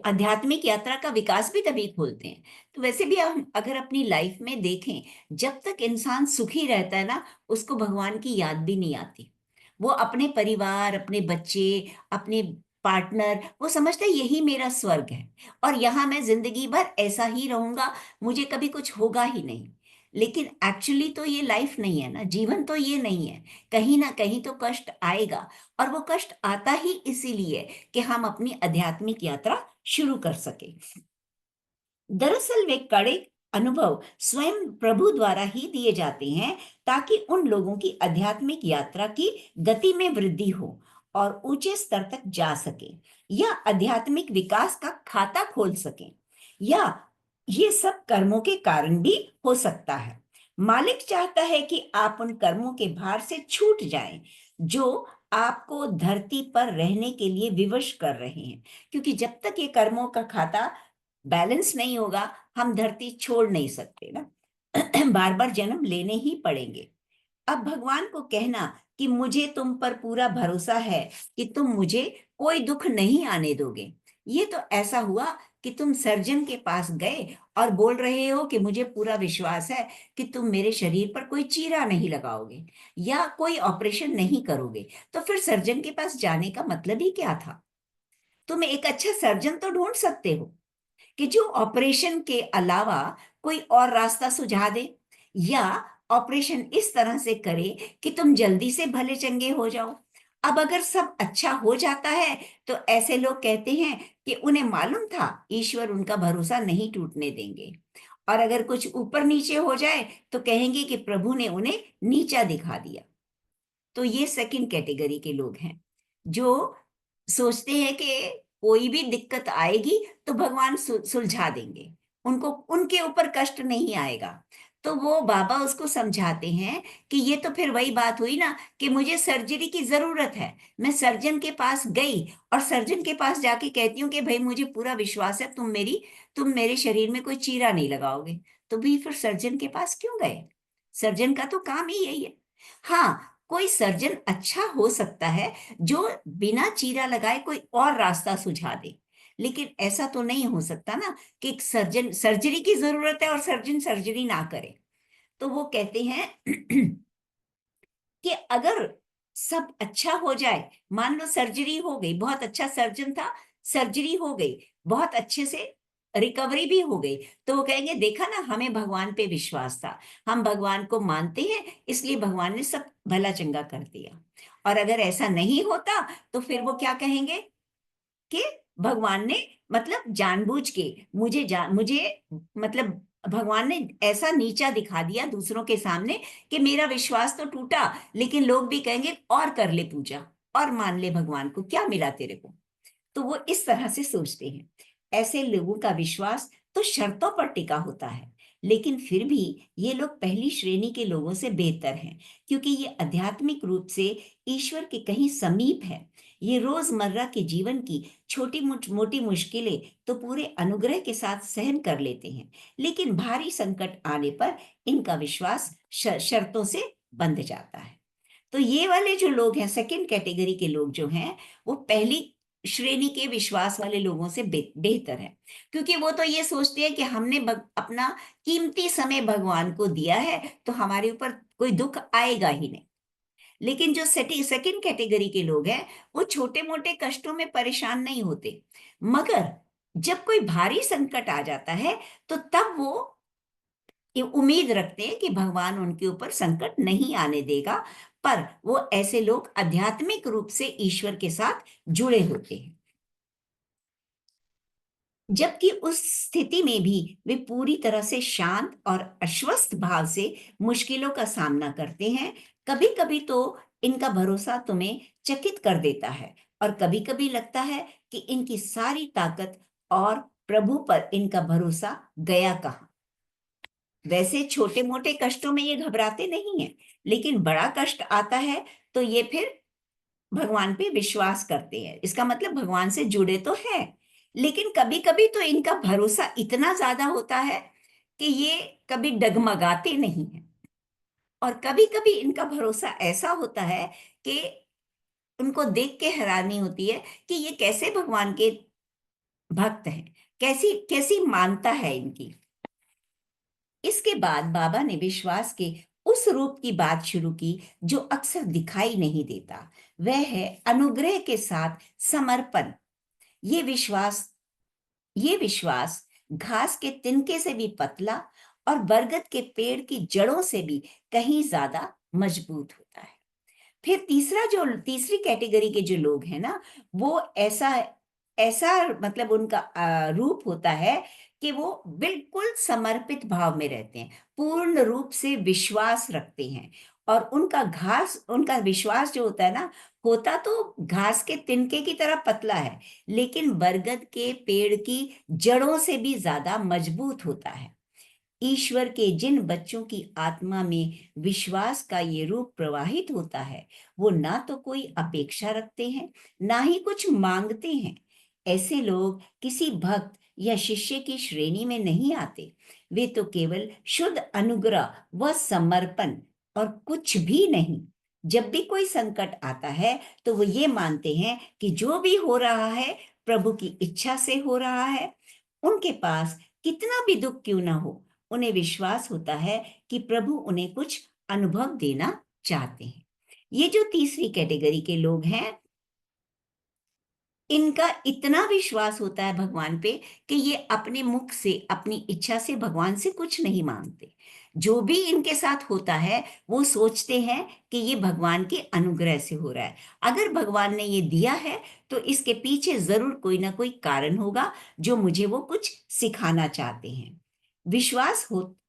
आध्यात्मिक यात्रा का विकास भी तभी खोलते हैं। तो वैसे भी हम अगर अपनी लाइफ में देखें, जब तक इंसान सुखी रहता है ना, उसको भगवान की याद भी नहीं आती। वो अपने परिवार, अपने बच्चे, अपने पार्टनर, वो समझता है यही मेरा स्वर्ग है और यहाँ मैं जिंदगी भर ऐसा ही रहूंगा, मुझे कभी कुछ होगा ही नहीं। लेकिन एक्चुअली तो ये लाइफ नहीं है ना, जीवन तो ये नहीं है। कहीं ना कहीं तो कष्ट आएगा, और वो कष्ट आता ही इसीलिए कि हम अपनी आध्यात्मिक यात्रा शुरू कर सके। दरअसल वे कड़े अनुभव स्वयं प्रभु द्वारा ही दिए जाते हैं, ताकि उन लोगों की आध्यात्मिक यात्रा की गति में वृद्धि हो और ऊंचे स्तर तक जा सके, या आध्यात्मिक विकास का खाता खोल सके। या ये सब कर्मों के कारण भी हो सकता है। मालिक चाहता है कि आप उन कर्मों के भार से छूट जाएं जो आपको धरती पर रहने के लिए विवश कर रहे हैं। क्योंकि जब तक ये कर्मों का खाता बैलेंस नहीं होगा, हम धरती छोड़ नहीं सकते ना। बार बार जन्म लेने ही पड़ेंगे। अब भगवान को कहना कि मुझे तुम पर पूरा भरोसा है कि तुम मुझे कोई दुख नहीं आने दोगे, ये तो ऐसा हुआ कि तुम सर्जन के पास गए और बोल रहे हो कि मुझे पूरा विश्वास है कि तुम मेरे शरीर पर कोई चीरा नहीं लगाओगे या कोई ऑपरेशन नहीं करोगे। तो फिर सर्जन के पास जाने का मतलब ही क्या था? तुम एक अच्छा सर्जन तो ढूंढ सकते हो कि जो ऑपरेशन के अलावा कोई और रास्ता सुझा दे, या ऑपरेशन इस तरह से करे कि तुम जल्दी से भले चंगे हो जाओ। अब अगर सब अच्छा हो जाता है, तो ऐसे लोग कहते हैं कि उन्हें मालूम था ईश्वर उनका भरोसा नहीं टूटने देंगे। और अगर कुछ ऊपर नीचे हो जाए, तो कहेंगे कि प्रभु ने उन्हें नीचा दिखा दिया। तो ये सेकंड कैटेगरी के लोग हैं, जो सोचते हैं कि कोई भी दिक्कत आएगी तो भगवान सुलझा देंगे, उनको उनके ऊपर कष्ट नहीं आएगा। तो वो बाबा उसको समझाते हैं कि ये तो फिर वही बात हुई ना कि मुझे सर्जरी की जरूरत है, मैं सर्जन के पास गई और सर्जन के पास जाके कहती हूँ कि भाई मुझे पूरा विश्वास है तुम मेरे शरीर में कोई चीरा नहीं लगाओगे। तो भी फिर सर्जन के पास क्यों गए? सर्जन का तो काम ही यही है। हाँ, कोई सर्जन अच्छा हो सकता है जो बिना चीरा लगाए कोई और रास्ता सुझा दे। लेकिन ऐसा तो नहीं हो सकता ना कि एक सर्जन सर्जरी की जरूरत है और सर्जन सर्जरी ना करे। तो वो कहते हैं कि अगर सब अच्छा हो जाए, मान लो सर्जरी हो गई, बहुत अच्छा सर्जन था, सर्जरी हो गई, बहुत अच्छे से रिकवरी भी हो गई, तो वो कहेंगे देखा ना, हमें भगवान पे विश्वास था, हम भगवान को मानते हैं, इसलिए भगवान ने सब भला चंगा कर दिया। और अगर ऐसा नहीं होता, तो फिर वो क्या कहेंगे कि भगवान ने मतलब जानबूझ के मुझे मतलब भगवान ने ऐसा नीचा दिखा दिया दूसरों के सामने कि मेरा विश्वास तो टूटा, लेकिन लोग भी कहेंगे और कर ले पूजा और मान ले भगवान को, क्या मिला तेरे को। तो वो इस तरह से सोचते हैं। ऐसे लोगों का विश्वास तो शर्तों पर टिका होता है, लेकिन फिर भी ये लोग पहली श्रेणी के लोगों से बेहतर हैं, क्योंकि ये आध्यात्मिक रूप से ईश्वर के कहीं समीप है। ये रोजमर्रा के जीवन की छोटी मोटी मुश्किलें तो पूरे अनुग्रह के साथ सहन कर लेते हैं, लेकिन भारी संकट आने पर इनका विश्वास शर्तों से बंध जाता है। तो ये वाले जो लोग हैं, सेकंड कैटेगरी के लोग जो हैं, वो पहली श्रेणी के विश्वास वाले लोगों से बेहतर है। क्योंकि वो तो ये सोचते हैं कि हमने अपना कीमती समय भगवान को दिया है, तो हमारे ऊपर कोई दुख आएगा ही नहीं। लेकिन जो सेकंड कैटेगरी के लोग हैं, वो छोटे मोटे कष्टों में परेशान नहीं होते, मगर जब कोई भारी संकट आ जाता है तो तब वो ये उम्मीद रखते हैं कि भगवान उनके ऊपर संकट नहीं आने देगा, पर वो ऐसे लोग आध्यात्मिक रूप से ईश्वर के साथ जुड़े होते हैं। जबकि उस स्थिति में भी वे पूरी तरह से शांत और आश्वस्त भाव से मुश्किलों का सामना करते हैं। कभी कभी तो इनका भरोसा तुम्हें चकित कर देता है और कभी कभी लगता है कि इनकी सारी ताकत और प्रभु पर इनका भरोसा गया कहाँ। वैसे छोटे मोटे कष्टों में ये घबराते नहीं हैं, लेकिन बड़ा कष्ट आता है तो ये फिर भगवान पे विश्वास करते हैं। इसका मतलब भगवान से जुड़े तो हैं, लेकिन कभी कभी तो इनका भरोसा इतना ज्यादा होता है कि ये कभी डगमगाते नहीं हैं। और कभी कभी इनका भरोसा ऐसा होता है कि उनको देख के हैरानी होती है कि ये कैसे भगवान के भक्त हैं, कैसी कैसी मानता है इनकी। इसके बाद बाबा ने विश्वास के उस रूप की बात शुरू की जो अक्सर दिखाई नहीं देता। वह है अनुग्रह के साथ समर्पण। ये विश्वास ये विश्वास घास के तिनके से भी पतला और बरगद के पेड़ की जड़ों से भी कहीं ज्यादा मजबूत होता है। फिर तीसरी कैटेगरी के जो लोग हैं ना, वो ऐसा ऐसा मतलब उनका रूप होता है कि वो बिल्कुल समर्पित भाव में रहते हैं, पूर्ण रूप से विश्वास रखते हैं। और उनका विश्वास जो होता है ना, होता तो घास के तिनके की तरह पतला है, लेकिन बरगद के पेड़ की जड़ों से भी ज्यादा मजबूत होता है। ईश्वर के जिन बच्चों की आत्मा में विश्वास का ये रूप प्रवाहित होता है, वो ना तो कोई अपेक्षा रखते हैं, ना ही कुछ मांगते हैं। ऐसे लोग किसी भक्त या शिष्य की श्रेणी में नहीं आते। वे तो केवल शुद्ध अनुग्रह व समर्पण और कुछ भी नहीं। जब भी कोई संकट आता है तो वो ये मानते हैं कि जो भी हो रहा है प्रभु की इच्छा से हो रहा है। उनके पास कितना भी दुख क्यों ना हो, उन्हें विश्वास होता है कि प्रभु उन्हें कुछ अनुभव देना चाहते हैं। ये जो तीसरी कैटेगरी के लोग हैं, इनका इतना विश्वास होता है भगवान पे कि ये अपने मुख से अपनी इच्छा से भगवान से कुछ नहीं मांगते। जो भी इनके साथ होता है वो सोचते हैं कि ये भगवान के अनुग्रह से हो रहा है। अगर भगवान ने ये दिया है तो इसके पीछे जरूर कोई ना कोई कारण होगा जो मुझे वो कुछ सिखाना चाहते हैं।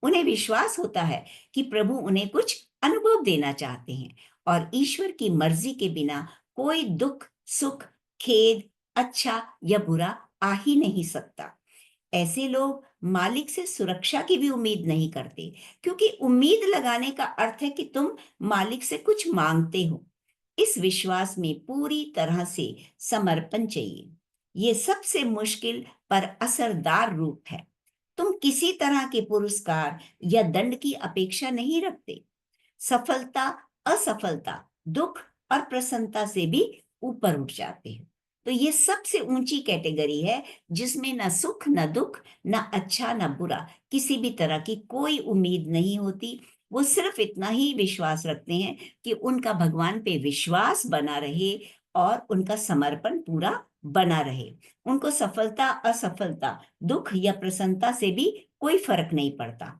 उन्हें विश्वास होता है कि प्रभु उन्हें कुछ अनुभव देना चाहते हैं। और ईश्वर की मर्जी के बिना कोई दुख सुख खेद अच्छा या बुरा आ ही नहीं सकता। ऐसे लोग मालिक से सुरक्षा की भी उम्मीद नहीं करते, क्योंकि उम्मीद लगाने का अर्थ है कि तुम मालिक से कुछ मांगते हो। इस विश्वास में पूरी तरह से समर्पण चाहिए। ये सबसे मुश्किल पर असरदार रूप है। तुम किसी तरह के पुरस्कार या दंड की अपेक्षा नहीं रखते। सफलता असफलता दुख और प्रसन्नता से भी ऊपर उठ जाते हैं। तो ये सबसे ऊंची कैटेगरी है जिसमें ना सुख ना दुख ना अच्छा ना बुरा, किसी भी तरह की कोई उम्मीद नहीं होती। वो सिर्फ इतना ही विश्वास रखते हैं कि उनका भगवान पे विश्वास बना रहे और उनका समर्पण पूरा बना रहे। उनको सफलता असफलता दुख या प्रसन्नता से भी कोई फर्क नहीं पड़ता।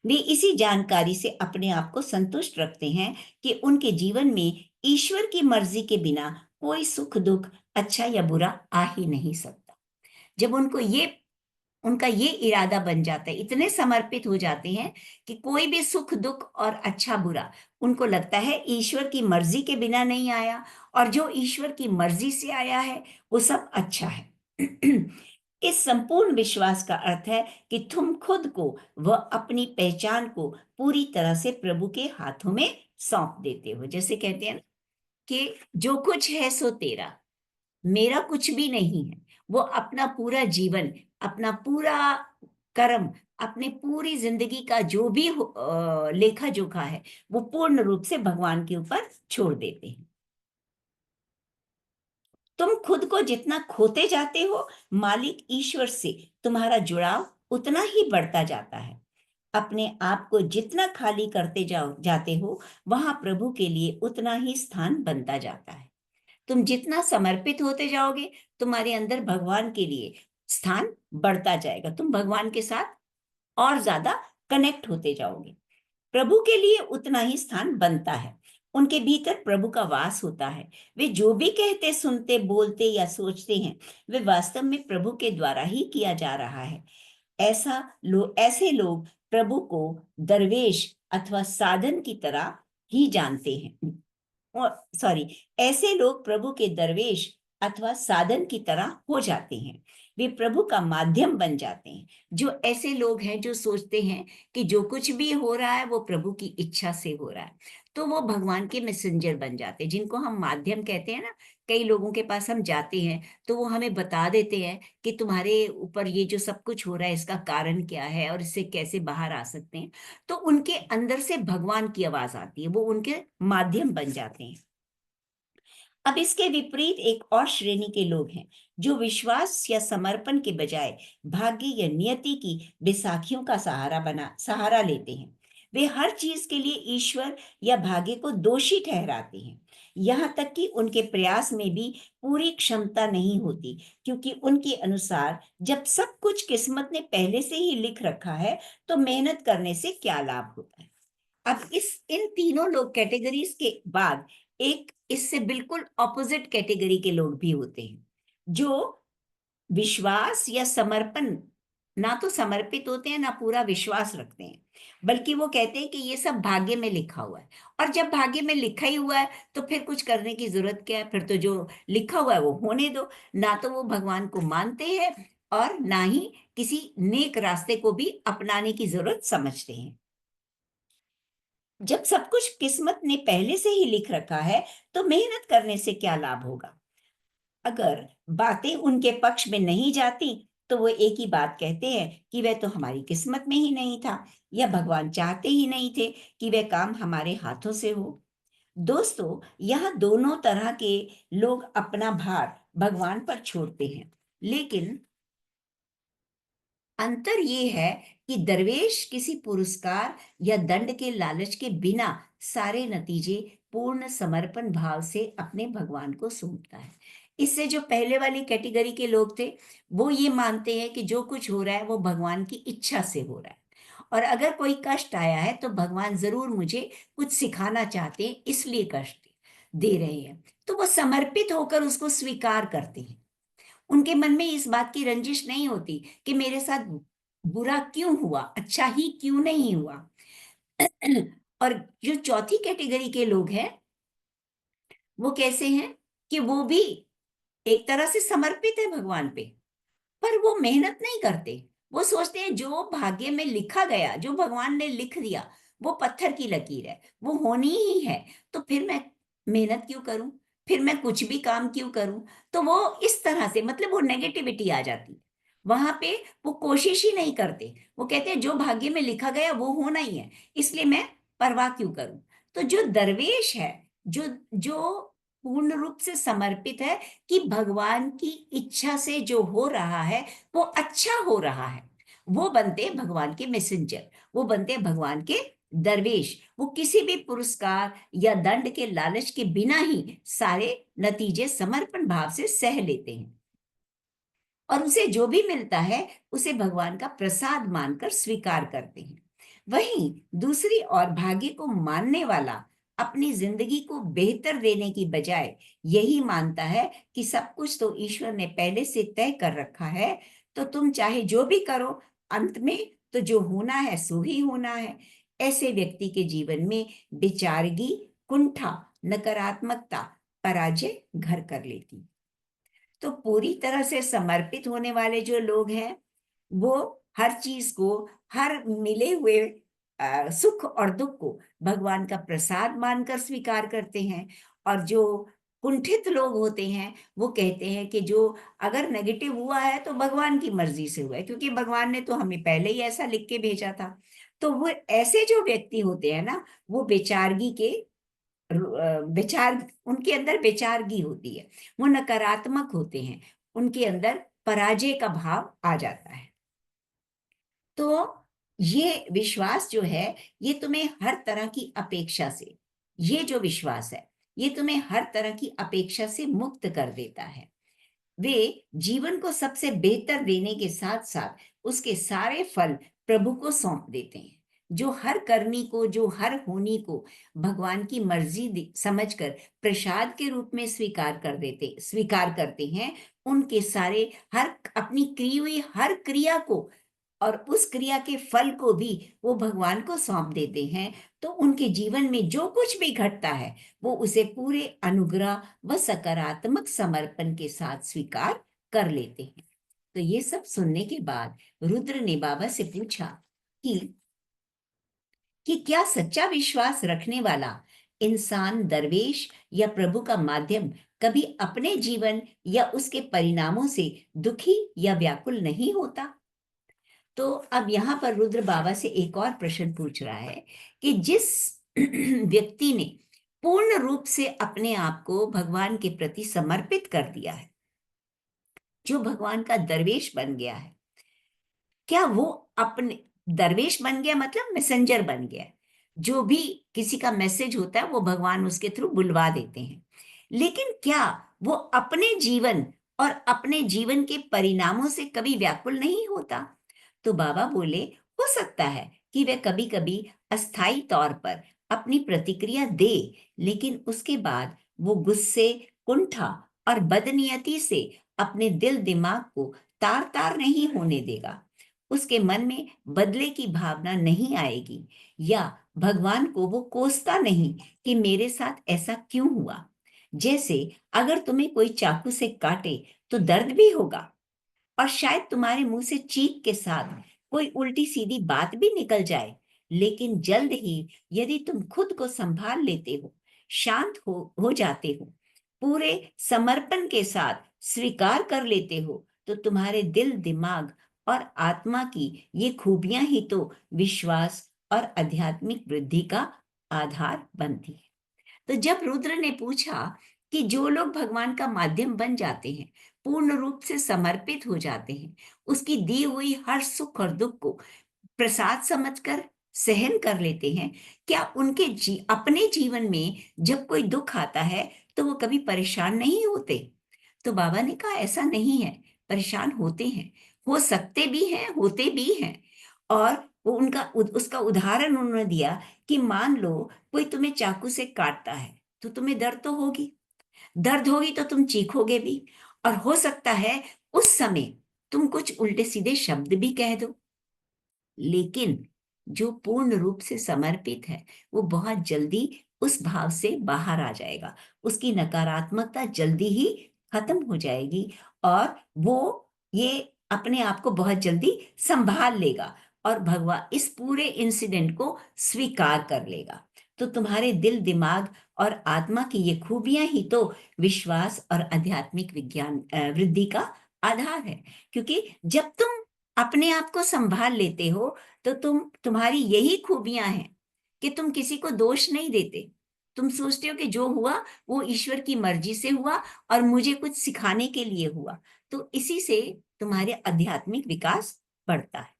वे इसी जानकारी से अपने आप को संतुष्ट रखते हैं कि उनके जीवन में ईश्वर की मर्जी के बिना कोई सुख दुख अच्छा या बुरा आ ही नहीं सकता। जब उनका ये इरादा बन जाता है, इतने समर्पित हो जाते हैं कि कोई भी सुख दुख और अच्छा बुरा उनको लगता है ईश्वर की मर्जी के बिना नहीं आया, और जो ईश्वर की मर्जी से आया है वो सब अच्छा है। इस संपूर्ण विश्वास का अर्थ है कि तुम खुद को व अपनी पहचान को पूरी तरह से प्रभु के हाथों में सौंप देते हो। जैसे कहते हैं ना कि जो कुछ है सो तेरा, मेरा कुछ भी नहीं है। वो अपना पूरा जीवन, अपना पूरा कर्म, अपनी पूरी जिंदगी का जो भी लेखा जोखा है वो पूर्ण रूप से भगवान के ऊपर छोड़ देते हैं। तुम खुद को जितना खोते जाते हो, मालिक ईश्वर से तुम्हारा जुड़ाव उतना ही बढ़ता जाता है। अपने आप को जितना खाली करते जाते हो, वहां प्रभु के लिए उतना ही स्थान बनता जाता है। तुम जितना समर्पित होते जाओगे, तुम्हारे अंदर भगवान के लिए स्थान बढ़ता जाएगा, तुम भगवान के साथ और ज्यादा कनेक्ट होते जाओगे। प्रभु के लिए उतना ही स्थान बनता है, उनके भीतर प्रभु का वास होता है। वे जो भी कहते, सुनते, बोलते या सोचते हैं, वे वास्तव में प्रभु के द्वारा ही किया जा रहा है। ऐसे लोग प्रभु को दरवेश अथवा साधन की तरह ही जानते हैं। सॉरी, ऐसे लोग प्रभु के दरवेश अथवा साधन की तरह हो जाते हैं, वे प्रभु का माध्यम बन जाते हैं। जो ऐसे लोग हैं जो सोचते हैं कि जो कुछ भी हो रहा है वो प्रभु की इच्छा से हो रहा है, तो वो भगवान के मैसेंजर बन जाते हैं, जिनको हम माध्यम कहते हैं ना। कई लोगों के पास हम जाते हैं तो वो हमें बता देते हैं कि तुम्हारे ऊपर ये जो सब कुछ हो रहा है इसका कारण क्या है और इससे कैसे बाहर आ सकते हैं। तो उनके अंदर से भगवान की आवाज आती है, वो उनके माध्यम बन जाते हैं। अब इसके विपरीत एक और श्रेणी के लोग हैं जो विश्वास या समर्पण के बजाय भाग्य या नियति की बैसाखियों का सहारा लेते हैं। वे हर चीज के लिए ईश्वर या भाग्य को दोषी ठहराते हैं, यहाँ तक कि उनके प्रयास में भी पूरी क्षमता नहीं होती, क्योंकि उनके अनुसार जब सब कुछ किस्मत ने पहले से ही लिख रखा है तो मेहनत करने से क्या लाभ होता है। अब इन तीनों लोग कैटेगरीज के बाद एक इससे बिल्कुल ऑपोजिट कैटेगरी के लोग भी होते हैं, जो विश्वास या समर्पण, ना तो समर्पित होते हैं ना पूरा विश्वास रखते हैं, बल्कि वो कहते हैं कि ये सब भाग्य में लिखा हुआ है, और जब भाग्य में लिखा ही हुआ है तो फिर कुछ करने की जरूरत क्या है, फिर तो जो लिखा हुआ है वो होने दो। ना तो वो भगवान को मानते हैं और ना ही किसी नेक रास्ते को भी अपनाने की जरूरत समझते हैं। जब सब कुछ किस्मत ने पहले से ही लिख रखा है तो मेहनत करने से क्या लाभ होगा। अगर बातें उनके पक्ष में नहीं जाती तो वो एक ही बात कहते हैं कि वह तो हमारी किस्मत में ही नहीं था, या भगवान चाहते ही नहीं थे कि वह काम हमारे हाथों से हो। दोस्तों, यह दोनों तरह के लोग अपना भार भगवान पर छोड़ते हैं, लेकिन अंतर ये है कि दरवेश किसी पुरस्कार या दंड के लालच के बिना सारे नतीजे पूर्ण समर्पण भाव से अपने भगवान को सौंपता है। इससे जो पहले वाली कैटेगरी के लोग थे, वो ये मानते हैं कि जो कुछ हो रहा है वो भगवान की इच्छा से हो रहा है, और अगर कोई कष्ट आया है तो भगवान जरूर मुझे कुछ सिखाना चाहते हैं, इसलिए कष्ट दे रहे हैं, तो वो समर्पित होकर उसको स्वीकार करते हैं। उनके मन में इस बात की रंजिश नहीं होती कि मेरे साथ बुरा क्यों हुआ, अच्छा ही क्यों नहीं हुआ। और जो चौथी कैटेगरी के लोग हैं वो कैसे हैं कि वो भी एक तरह से समर्पित है भगवान पे, पर वो मेहनत नहीं करते। वो सोचते हैं जो भाग्य में लिखा गया, जो भगवान ने लिख दिया, वो पत्थर की लकीर है, वो होनी ही है, तो फिर मैं मेहनत क्यों करूं, फिर मैं कुछ भी काम क्यों करूं। तो वो इस तरह से, मतलब वो नेगेटिविटी आ जाती है वहां पे। वो कोशिश ही नहीं करते, वो कहते हैं जो भाग्य में लिखा गया वो होना ही है, इसलिए मैं परवाह क्यों करूं। तो जो दरवेश है, जो जो पूर्ण रूप से समर्पित है कि भगवान की इच्छा से जो हो रहा है वो अच्छा हो रहा है, वो बनते हैं भगवान के मैसेंजर, वो बनते हैं भगवान के दरवेश। वो किसी भी पुरस्कार या दंड के लालच के बिना ही सारे नतीजे समर्पण भाव से सह लेते हैं, और उसे जो भी मिलता है उसे भगवान का प्रसाद मानकर स्वीकार करते हैं। वहीं दूसरी ओर भाग्य को मानने वाला अपनी जिंदगी को बेहतर देने की बजाय यही मानता है कि सब कुछ तो ईश्वर ने पहले से तय कर रखा है, तो तुम चाहे जो भी करो, अंत में तो जो होना है सो ही होना है। ऐसे व्यक्ति के जीवन में बेचारगी, कुंठा, नकारात्मकता, पराजय घर कर लेती। तो पूरी तरह से समर्पित होने वाले जो लोग हैं वो हर चीज को, हर मिले हुए सुख और दुख को भगवान का प्रसाद मानकर स्वीकार करते हैं। और जो कुंठित लोग होते हैं वो कहते हैं कि जो अगर नेगेटिव हुआ है तो भगवान की मर्जी से हुआ है, क्योंकि भगवान ने तो हमें पहले ही ऐसा लिख के भेजा था। तो वो ऐसे जो व्यक्ति होते हैं ना, वो बेचारगी के विचार, उनके अंदर बेचारगी होती है, वो नकारात्मक होते हैं, उनके अंदर पराजय का भाव आ जाता है। तो ये विश्वास जो है, ये तुम्हें हर तरह की अपेक्षा से, ये जो विश्वास है ये तुम्हें हर तरह की अपेक्षा से मुक्त कर देता है। वे जीवन को सबसे बेहतर देने के साथ साथ उसके सारे फल प्रभु को सौंप देते हैं। जो हर करनी को, जो हर होनी को भगवान की मर्जी समझकर प्रसाद के रूप में स्वीकार करते हैं, उनके सारे हर अपनी की हुई हर क्रिया को और उस क्रिया के फल को भी वो भगवान को सौंप देते हैं। तो उनके जीवन में जो कुछ भी घटता है वो उसे पूरे अनुग्रह व सकारात्मक समर्पण के साथ स्वीकार कर लेते हैं। तो ये सब सुनने के बाद रुद्र ने बाबा से पूछा कि क्या सच्चा विश्वास रखने वाला इंसान, दरवेश या प्रभु का माध्यम कभी अपने जीवन या उसके परिणामों से दुखी या व्याकुल नहीं होता? तो अब यहाँ पर रुद्र बाबा से एक और प्रश्न पूछ रहा है कि जिस व्यक्ति ने पूर्ण रूप से अपने आप को भगवान के प्रति समर्पित कर दिया है, जो भगवान का दरवेश बन गया है, क्या वो अपने दरवेश बन गया मतलब मैसेंजर बन गया? जो भी किसी का मैसेज होता है वो भगवान उसके थ्रू बुलवा देते हैं, लेकिन क्या वो अपने जीवन और अपने जीवन के परिणामों से कभी व्याकुल नहीं होता? तो बाबा बोले, हो सकता है कि वह कभी कभी अस्थाई तौर पर अपनी प्रतिक्रिया दे, लेकिन उसके बाद वो गुस्से, कुंठा और बदनीयती से अपने दिल दिमाग को तार तार नहीं होने देगा। उसके मन में बदले की भावना नहीं आएगी या भगवान को वो कोसता नहीं कि मेरे साथ ऐसा क्यों हुआ। जैसे अगर तुम्हें कोई चाकू से काटे तो दर्द भी होगा, और शायद तुम्हारे मुंह से चीख के साथ कोई उल्टी सीधी बात भी निकल जाए, लेकिन जल्द ही यदि तुम खुद को संभाल लेते हो, शांत हो जाते हो, पूरे समर्पण के साथ स्वीकार कर लेते हो, तो तुम्हारे दिल, दिमाग और आत्मा की ये खूबियां ही तो विश्वास और आध्यात्मिक वृद्धि का आधार बनती है। तो जब रुद्र ने पूछा कि जो लोग भगवान का माध्यम बन जाते हैं, पूर्ण रूप से समर्पित हो जाते हैं, उसकी दी हुई हर सुख और दुख को प्रसाद समझकर सहन कर लेते हैं, क्या उनके अपने जीवन में जब कोई दुख आता है तो वो कभी परेशान नहीं होते? तो बाबा ने कहा, ऐसा नहीं है, परेशान होते हैं, हो सकते भी हैं, होते भी हैं। और वो उसका उदाहरण उन्होंने दिया कि मान लो कोई तुम्हें चाकू से काटता है तो तुम्हें दर्द होगी तो तुम चीखोगे भी, और हो सकता है उस समय तुम कुछ उल्टे सीधे शब्द भी कह दो, लेकिन जो पूर्ण रूप से समर्पित है वो बहुत जल्दी उस भाव से बाहर आ जाएगा, उसकी नकारात्मकता जल्दी ही खत्म हो जाएगी, और वो ये अपने आप को बहुत जल्दी संभाल लेगा और भगवान इस पूरे इंसिडेंट को स्वीकार कर लेगा। तो तुम्हारे दिल, दिमाग और आत्मा की ये खूबियां ही तो विश्वास और आध्यात्मिक वृद्धि का आधार है। क्योंकि जब तुम अपने आप को संभाल लेते हो तो तुम्हारी यही खूबियां हैं कि तुम किसी को दोष नहीं देते। तुम सोचते हो कि जो हुआ वो ईश्वर की मर्जी से हुआ और मुझे कुछ सिखाने के लिए हुआ। तो इसी से तुम्हारे आध्यात्मिक विकास बढ़ता है।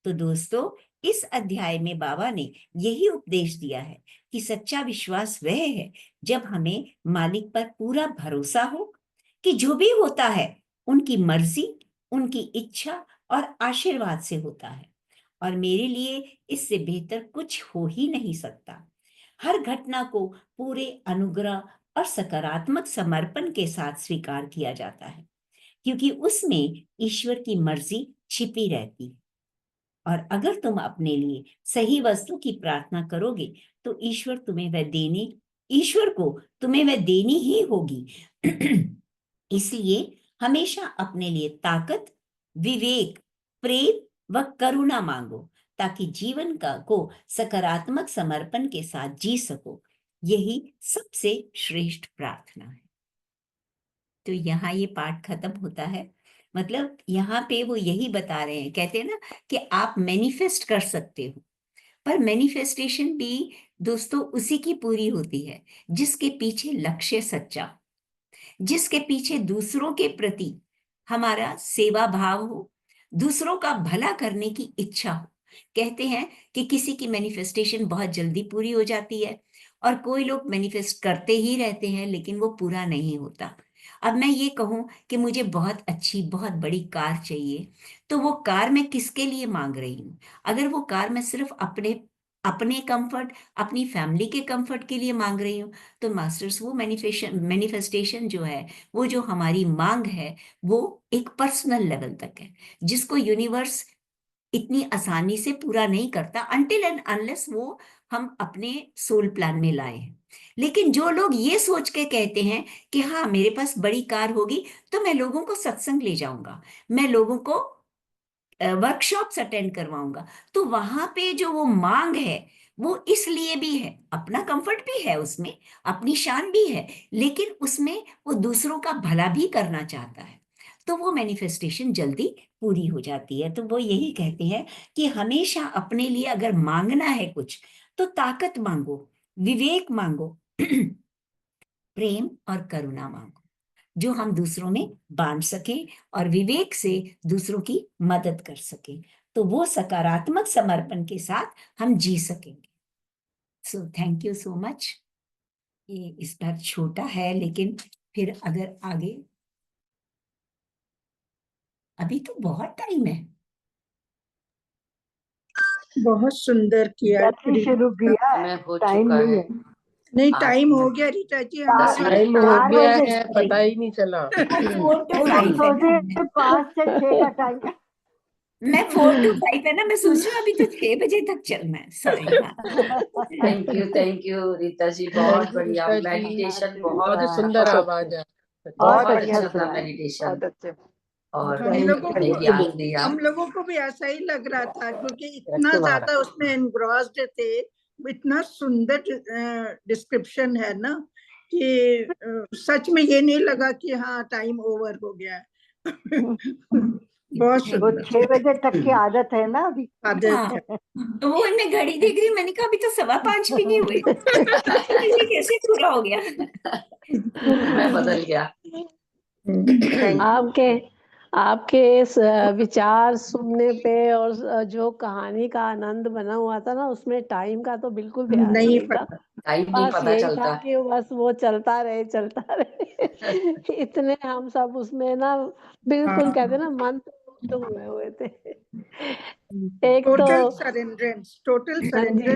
तो दोस्तों, इस अध्याय में बाबा ने यही उपदेश दिया है कि सच्चा विश्वास वह है जब हमें मालिक पर पूरा भरोसा हो कि जो भी होता है उनकी मर्जी, उनकी इच्छा और आशीर्वाद से होता है, और मेरे लिए इससे बेहतर कुछ हो ही नहीं सकता। हर घटना को पूरे अनुग्रह और सकारात्मक समर्पण के साथ स्वीकार किया जाता है, क्योंकि उसमें ईश्वर की मर्जी छिपी रहती है। और अगर तुम अपने लिए सही वस्तु की प्रार्थना करोगे तो ईश्वर को तुम्हें वह देनी ही होगी। इसलिए हमेशा अपने लिए ताकत, विवेक, प्रेम व करुणा मांगो, ताकि जीवन को सकारात्मक समर्पण के साथ जी सको। यही सबसे श्रेष्ठ प्रार्थना है। तो यहाँ ये पाठ खत्म होता है। मतलब यहाँ पे वो यही बता रहे हैं, कहते हैं ना कि आप मैनिफेस्ट कर सकते हो, पर मैनिफेस्टेशन भी दोस्तों उसी की पूरी होती है जिसके पीछे लक्ष्य सच्चा, जिसके पीछे दूसरों के प्रति हमारा सेवा भाव हो, दूसरों का भला करने की इच्छा हो, कहते हैं कि किसी की मैनिफेस्टेशन बहुत जल्दी पूरी हो जाती है और कोई लोग मैनिफेस्ट करते ही रहते हैं लेकिन वो पूरा नहीं होता। अब मैं ये कहूं कि मुझे बहुत अच्छी बहुत बड़ी कार चाहिए, तो वो कार मैं किसके लिए मांग रही हूँ? अगर वो कार मैं सिर्फ अपने अपने कंफर्ट, अपनी फैमिली के कंफर्ट के लिए मांग रही हूँ, तो मास्टर्स वो मैनिफेस्टेशन जो है, वो जो हमारी मांग है, वो एक पर्सनल लेवल तक है, जिसको यूनिवर्स इतनी आसानी से पूरा नहीं करता अनटिल एंड अनलेस वो हम अपने सोल प्लान में लाए हैं। लेकिन जो लोग ये सोच के कहते हैं कि हाँ मेरे पास बड़ी कार होगी तो मैं लोगों को सत्संग ले जाऊंगा, मैं लोगों को वर्कशॉप्स अटेंड करवाऊंगा, तो वहां पे जो वो मांग है वो इसलिए भी है, अपना कंफर्ट भी है उसमें, अपनी शान भी है, लेकिन उसमें वो दूसरों का भला भी करना चाहता है, तो वो मैनिफेस्टेशन जल्दी पूरी हो जाती है। तो वो यही कहते हैं कि हमेशा अपने लिए अगर मांगना है कुछ तो ताकत मांगो, विवेक मांगो, प्रेम और करुणा मांगो, जो हम दूसरों में बांट सके और विवेक से दूसरों की मदद कर सके, तो वो सकारात्मक समर्पण के साथ हम जी सकेंगे। So thank you so much. ये इस बार छोटा है लेकिन फिर अगर आगे, अभी तो बहुत टाइम है। बहुत सुंदर किया जब से शुरू किया है, समय हो टाइम चुका नहीं है। है। नहीं, 8 टाइम हो मिनट गया रीता जी, 10 हमारा मिनट टाइम हो गया है, पता ही नहीं चला। 4 to नहीं, हम 5 है सोचे ना, 5 से 6 का टाइम है। मैं 4 to 5 है ना, मैं सोच रही हूँ अभी तो 6 बजे तक चलना है, सॉरी। हाँ thank you Rita ji, thank बहुत यू बढ़िया रीता जी, मेडिटेशन, बहुत बहुत ही अच्छा, सुंदर बहुत आवाज है। बहुत बहुत बढ़िया अच्छा था सुनाया, मेडिटेशन, बहुत अच्छे। और हम थैंक लोगों आपने को ज्ञान दिया। हम लोगों को भी ऐसा ही लग रहा था क्योंकि इतना ज्यादा उसमें एनग्रॉस्ड थे, इतना सुंदर डिस्क्रिप्शन है ना कि सच में ये नहीं लगा कि हाँ टाइम ओवर हो गया है। बहुत वो सुंदर 6 बजे तक की आदत है ना अभी। आदत हाँ, है। तो वो मैं घड़ी देख रही हूँ, मैंने कहा अभी तो 5:15 भी नहीं हुए, ये कैसे पूरा हो गया? मैं बदल गया। Thank you. आपके इस विचार सुनने पे और जो कहानी का आनंद बना हुआ था ना, उसमें टाइम का तो बिल्कुल ध्यान नहीं नहीं था। पता। टाइम नहीं बस पता यही था चलता। कि बस वो चलता रहे इतने हम सब उसमें ना बिल्कुल कहते ना मंत्रमुग्ध हुए थे। एक तो टोटल सरेंडरेंस हाँ जी, के